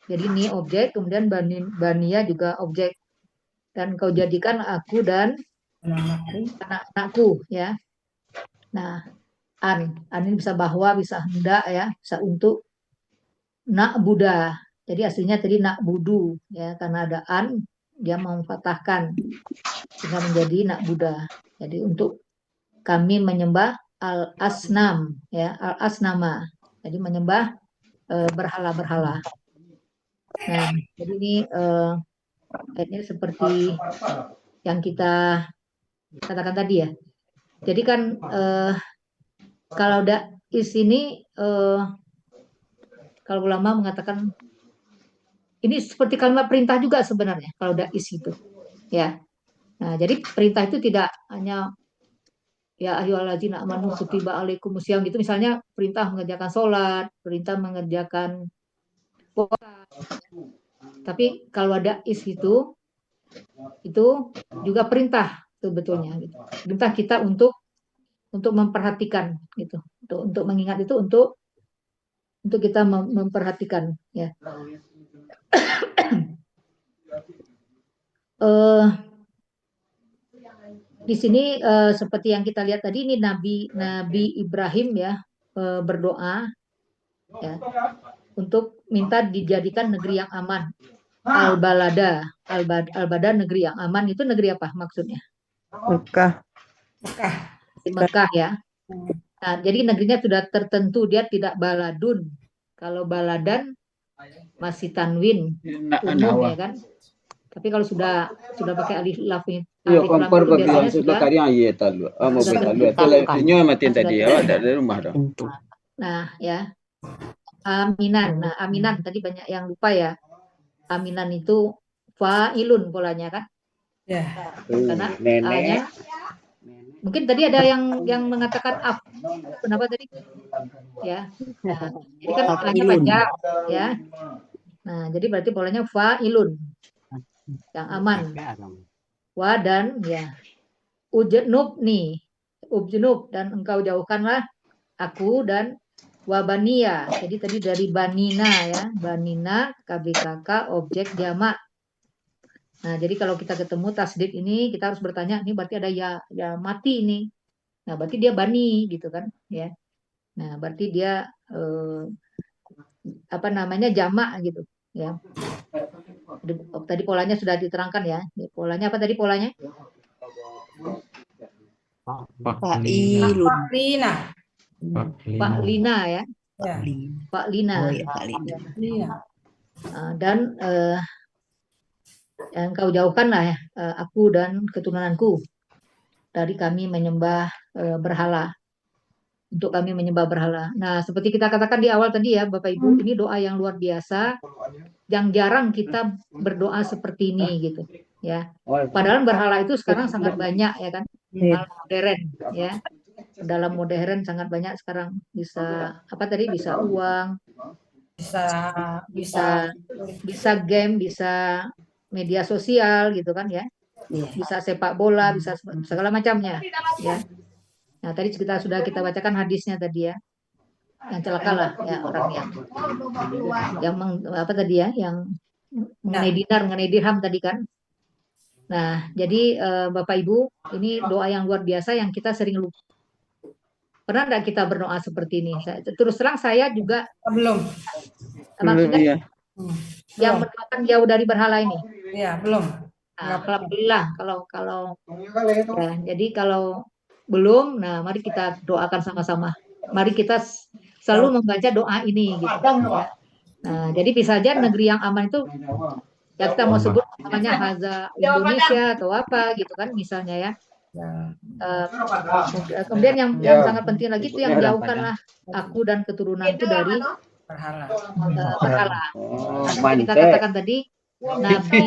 Jadi ini objek, kemudian bania juga objek. Dan kau jadikan aku dan anak-anakku ya. Nah, an ini bisa bahwa, bisa hendak ya, bisa untuk nak Buddha. Jadi aslinya tadi nak budu ya, karena ada an dia memfatahkan sehingga menjadi nak Buddha. Jadi untuk kami menyembah al-asnam ya, al-asnama. Jadi menyembah berhala-berhala. Nah, jadi ini ini seperti yang kita katakan tadi ya. Jadi kan kalau di sini kalau ulama mengatakan ini seperti kalimat perintah juga sebenarnya kalau is itu ya. Nah, jadi perintah itu tidak hanya ya ayyuhallazina amanu kutiba alaikumusiyam gitu, misalnya perintah mengerjakan sholat, perintah mengerjakan puasa. Tapi kalau ada itu juga perintah sebetulnya gitu. Perintah kita untuk memperhatikan gitu, untuk mengingat itu, untuk kita memperhatikan ya. Di sini seperti yang kita lihat tadi, ini Nabi Ibrahim ya, berdoa ya untuk minta dijadikan negeri yang aman. Al-Balada negeri yang aman, itu negeri apa maksudnya? Mekah. Mekah ya. Nah, jadi negerinya sudah tertentu, dia tidak baladun. Kalau baladan masih tanwin umum ya kan. Tapi kalau sudah pakai alif lam itu biasanya sudah tadi ya dari rumah dong. Nah, ya. Aminan. Nah, aminan tadi banyak yang lupa ya. Aminan itu fa'ilun polanya kan? Ya. Karena A-nya mungkin tadi ada yang mengatakan af. Kenapa tadi? Ya. Nah, jadi kan A-nya panjang ya. Nah, jadi berarti polanya fa'ilun. Yang aman. Wa dan ya. Ujnub nih. Ujnub, dan engkau jauhkanlah aku dan wabania. Jadi tadi dari banina ya, banina KBKK objek jamak. Nah, jadi kalau kita ketemu tasdid ini, kita harus bertanya, ini berarti ada ya mati ini. Nah, berarti dia bani gitu kan ya. Nah, berarti dia jamak gitu ya. Tadi polanya sudah diterangkan ya. Polanya apa tadi polanya? Pak Lina ya. Pak Lina. Oh ya, Pak Lina. Dan yang kau jauhkanlah ya, aku dan keturunanku dari kami menyembah berhala. Untuk kami menyembah berhala. Nah, seperti kita katakan di awal tadi ya, Bapak Ibu, ini doa yang luar biasa, yang jarang kita berdoa seperti ini gitu, ya. Padahal berhala itu sekarang sangat banyak ya kan, dalam modern ya. Dalam modern sangat banyak sekarang, bisa bisa uang, bisa game, bisa media sosial gitu kan ya. Bisa sepak bola, bisa segala macamnya ya. Nah, tadi sudah kita bacakan hadisnya tadi ya. Yang celakalah ya orang yang mengenai dinar, mengenai dirham tadi kan. Nah, jadi Bapak Ibu, ini doa yang luar biasa yang kita sering lupa. Pernah enggak kita berdoa seperti ini? Terus terang saya juga belum. Maksudnya yang mendoakan jauh dari berhala ini. Iya, belum. Nah, alhamdulillah kalau ya, jadi kalau belum, nah mari kita doakan sama-sama. Mari kita selalu membaca doa ini gitu. Ya. Nah, jadi bisa saja negeri yang aman itu ya kita mau sebut namanya Haza Indonesia atau apa gitu kan misalnya ya. Kemudian yang sangat penting lagi itu yang jauhkanlah aku dan keturunanku dari berhala. Kita katakan tadi Nabi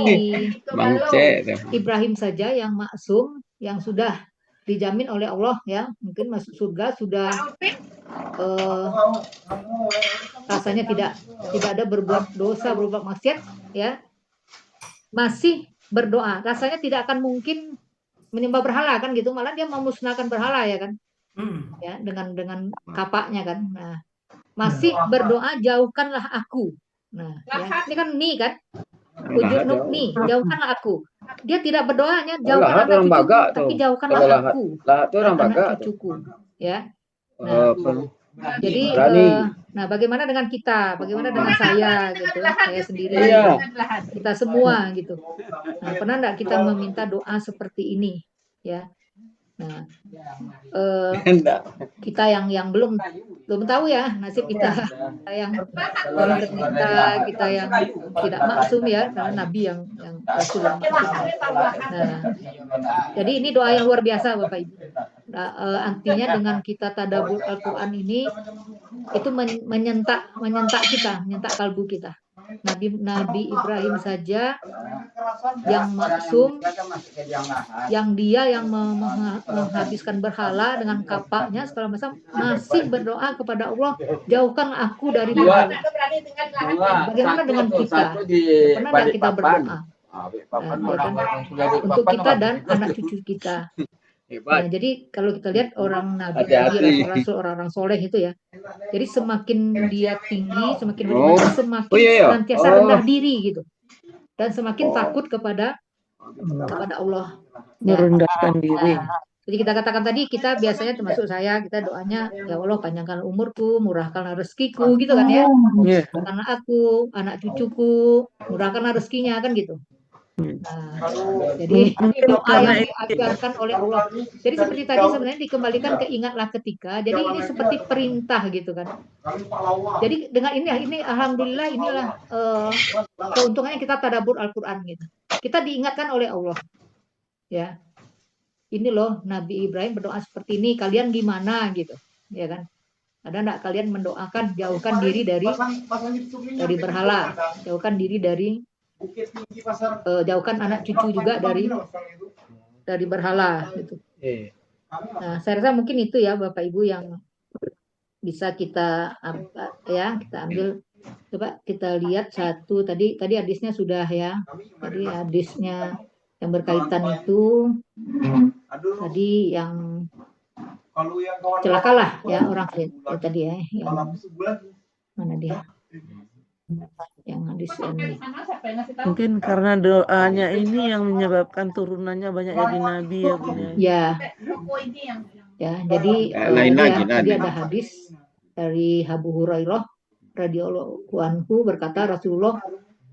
Ibrahim saja yang maksum, yang sudah dijamin oleh Allah ya, mungkin masuk surga sudah rasanya tidak ada berbuat dosa, berbuat maksiat ya, masih berdoa, rasanya tidak akan mungkin menyembah berhala kan gitu, malah dia memusnahkan berhala ya kan, ya dengan kapaknya kan. Nah, masih berdoa jauhkanlah aku. Nah, ya, ini kan nih kan. Ujunub nih, jauhkanlah aku. Dia tidak berdoanya jauhkan anak cucuku, tapi jauhkanlah aku, anak cucuku. Ya. Nah, jadi, nah bagaimana dengan kita? Bagaimana dengan saya gitu? Saya sendiri, kita semua gitu. Nah, pernah enggak kita meminta doa seperti ini? Ya. Nah, kita yang belum tahu ya nasib kita yang kita yang tidak maksum ya, karena Nabi yang Rasul yang maksum. Nah, jadi ini doa yang luar biasa Bapak Ibu. Nah, artinya dengan kita tadabbur Al-Quran ini itu menyentak kita, menyentak kalbu kita. Nabi Ibrahim saja yang maksum, yang dia yang menghabiskan berhala dengan kapaknya segala macam, masih berdoa kepada Allah, jauhkan aku dari berhala. Bagaimana dengan kita? Pernah kita berdoa? Ya kan? Untuk kita dan anak cucu kita. Nah, jadi kalau kita lihat orang nabi, rasul, orang-orang soleh itu ya, jadi semakin dia tinggi, semakin beriman, semakin senantiasa rendah diri gitu, dan semakin takut kepada Allah. Merendahkan diri. Jadi kita katakan tadi, kita biasanya termasuk saya, kita doanya, ya Allah panjangkan umurku, murahkan rezekiku, gitu kan ya. Karena aku, anak cucuku, murahkan rezekinya kan gitu. Nah, jadi doa yang diajarkan oleh Allah. Jadi seperti tadi sebenarnya dikembalikan ke ingatlah ketika. Jadi ini seperti perintah gitu kan. Jadi dengan ini alhamdulillah inilah keuntungannya kita tadabbur Al-Qur'an gitu. Kita diingatkan oleh Allah. Ya. Ini loh Nabi Ibrahim berdoa seperti ini, kalian gimana gitu. Ya kan? Ada enggak kalian mendoakan jauhkan diri dari berhala, jauhkan diri dari jauhkan anak cucu juga dari berhala gitu. Nah, saya rasa mungkin itu ya Bapak Ibu yang bisa kita ambil. Coba kita lihat satu tadi hadisnya sudah ya. Tadi hadisnya yang berkaitan itu tadi yang celakalah ya orang tadi ya, yang mana dia? Yang hadis ini. Mungkin karena doanya ini yang menyebabkan turunannya banyak jadi nabi ya Bunda. Ya, jadi tadi ada hadis dari Abu Hurairah radhiyallahu anhu berkata Rasulullah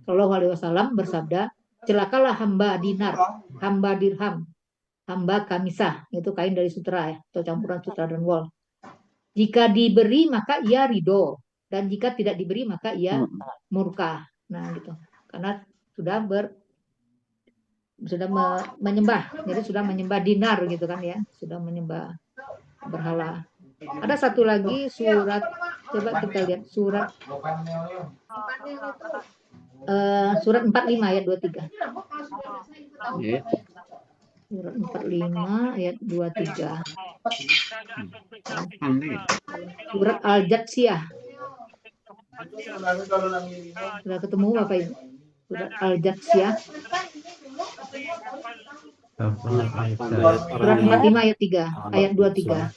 Shallallahu alaihi wasallam bersabda, celakalah hamba dinar, hamba dirham, hamba kamisah, itu kain dari sutra ya, atau campuran sutra dan wol. Jika diberi maka ia ridho, dan jika tidak diberi maka ia murka. Nah gitu, karena sudah menyembah, jadi sudah menyembah dinar gitu kan ya, sudah menyembah berhala. Ada satu lagi surat, coba kita lihat surat 45 ayat 23. Surat 45 ayat 23. Surat Al-Jatsiyah. Sudah ketemu Bapak Ibu? Surat Al-Jatsiyah. Surat 45 ayat 3, ayat 23.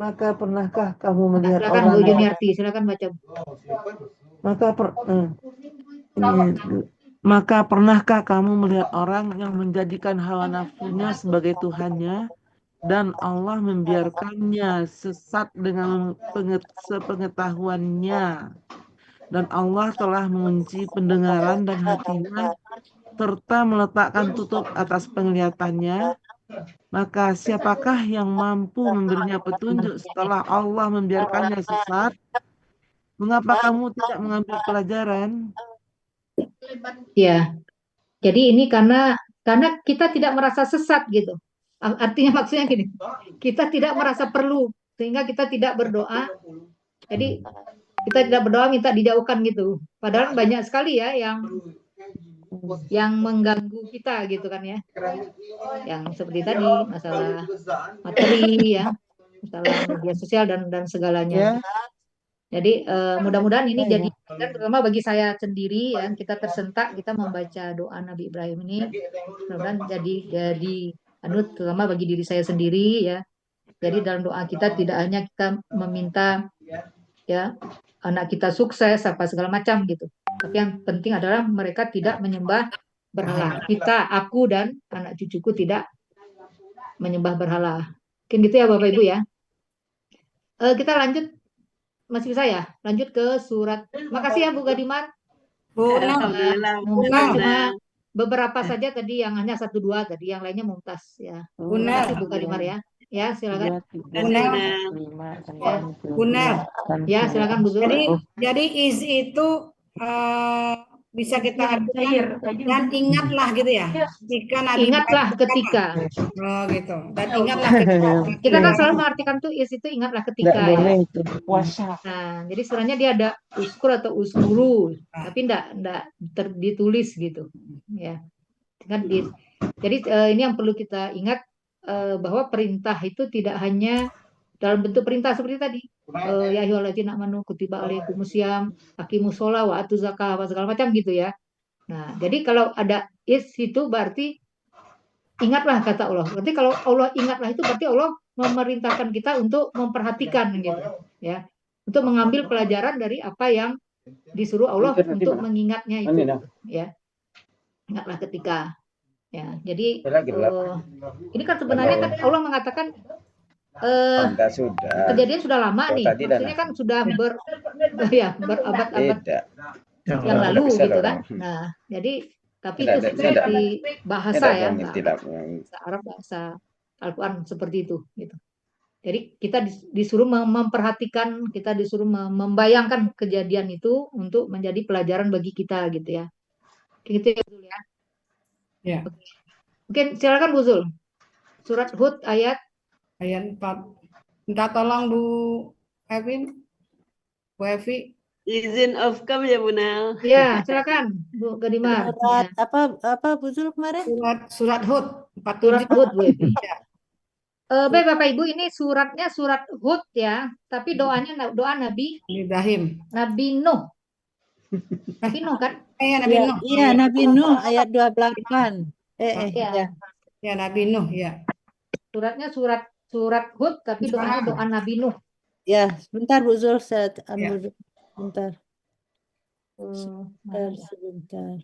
Maka pernahkah kamu melihat silakan orang Bu Juniarti, silakan baca. Maka pernahkah kamu melihat orang yang menjadikan hawa nafsunya sebagai Tuhannya dan Allah membiarkannya sesat dengan sepengetahuannya, dan Allah telah mengunci pendengaran dan hatinya serta meletakkan tutup atas penglihatannya, maka siapakah yang mampu memberinya petunjuk setelah Allah membiarkannya sesat? Mengapa kamu tidak mengambil pelajaran? Ya, jadi ini karena kita tidak merasa sesat gitu. Artinya maksudnya gini, kita tidak merasa perlu sehingga kita tidak berdoa. Jadi kita tidak berdoa minta dijauhkan gitu. Padahal banyak sekali ya yang mengganggu kita gitu kan ya. Yang seperti tadi masalah materi ya, masalah media sosial dan segalanya. Jadi mudah-mudahan ini jadi, dan terutama bagi saya sendiri ya, kita tersentak, kita membaca doa Nabi Ibrahim ini, mudah-mudahan jadi terutama bagi diri saya sendiri ya. Jadi dalam doa kita tidak hanya kita meminta ya anak kita sukses apa segala macam gitu, tapi yang penting adalah mereka tidak menyembah berhala. Aku dan anak cucuku tidak menyembah berhala. Mungkin gitu ya Bapak Ibu ya. Kita lanjut. Masih bisa ya? Lanjut ke surat. Makasih ya Bu Gadimar. Cuma beberapa saja tadi, yang hanya 1-2 tadi, yang lainnya mumtaz ya. Makasih Bu Gadimar ya. Ya, silakan. Benar. Ya, silakan Bu. Jadi is itu bisa kita artikan dan ingatlah gitu ya. Ketika Nabi Ingatlah Ibrahim berkata. ketika. Oh gitu. Dan ingatlah ketika. Kita kan selalu mengartikan tuh is itu ingatlah Nggak ketika ya. boleh itu puasa. Nah, jadi sebenarnya dia ada uskur atau uskuru, tapi enggak ditulis gitu, ya. Kan jadi ini yang perlu kita ingat bahwa perintah itu tidak hanya dalam bentuk perintah seperti tadi. Ya ayyuhalladzina amanu kutiba alaikumusiyam aqimus shalah wa atuz zakah apa segala macam gitu ya. Nah, jadi kalau ada is itu berarti ingatlah kata Allah. Berarti kalau Allah ingatlah itu berarti Allah memerintahkan kita untuk memperhatikan gitu ya. Untuk mengambil pelajaran dari apa yang disuruh Allah untuk mengingatnya itu ya. Ingatlah ketika ya. Jadi ini kan sebenarnya kan Allah mengatakan kejadian sudah lama nih. Maksudnya kan sudah berabad-abad yang lalu gitu kan. Nah, jadi tapi itu sebenarnya di bahasa ya, bahasa Arab, bahasa Al-Quran seperti itu gitu. Jadi kita disuruh memperhatikan, kita disuruh membayangkan kejadian itu untuk menjadi pelajaran bagi kita gitu ya. Gitu ya, Buzul ya. Ya. Oke, silakan Buzul. Surat Hud ayat 4. Minta tolong Bu Evin. Bu Evi. Izin of-cam ya Bu Nel. Ya, silakan Bu Gadimar. Surat apa Buzul kemarin? Surat Hud. Surat Hud Bu Evi. Ya. Baik Bapak Ibu, ini suratnya surat Hud ya, tapi doanya doa Nabi Ibrahim. Nabi Nuh. Nabi Nuh kan? Nabi Nuh. Iya, Nabi Nuh ayat 28. Ya. Ya, Nabi Nuh ya. Suratnya surat Hud, tapi doanya doa Nabi Nuh. Ya, sebentar Bu Zul, saya Ya. sebentar. Sebentar.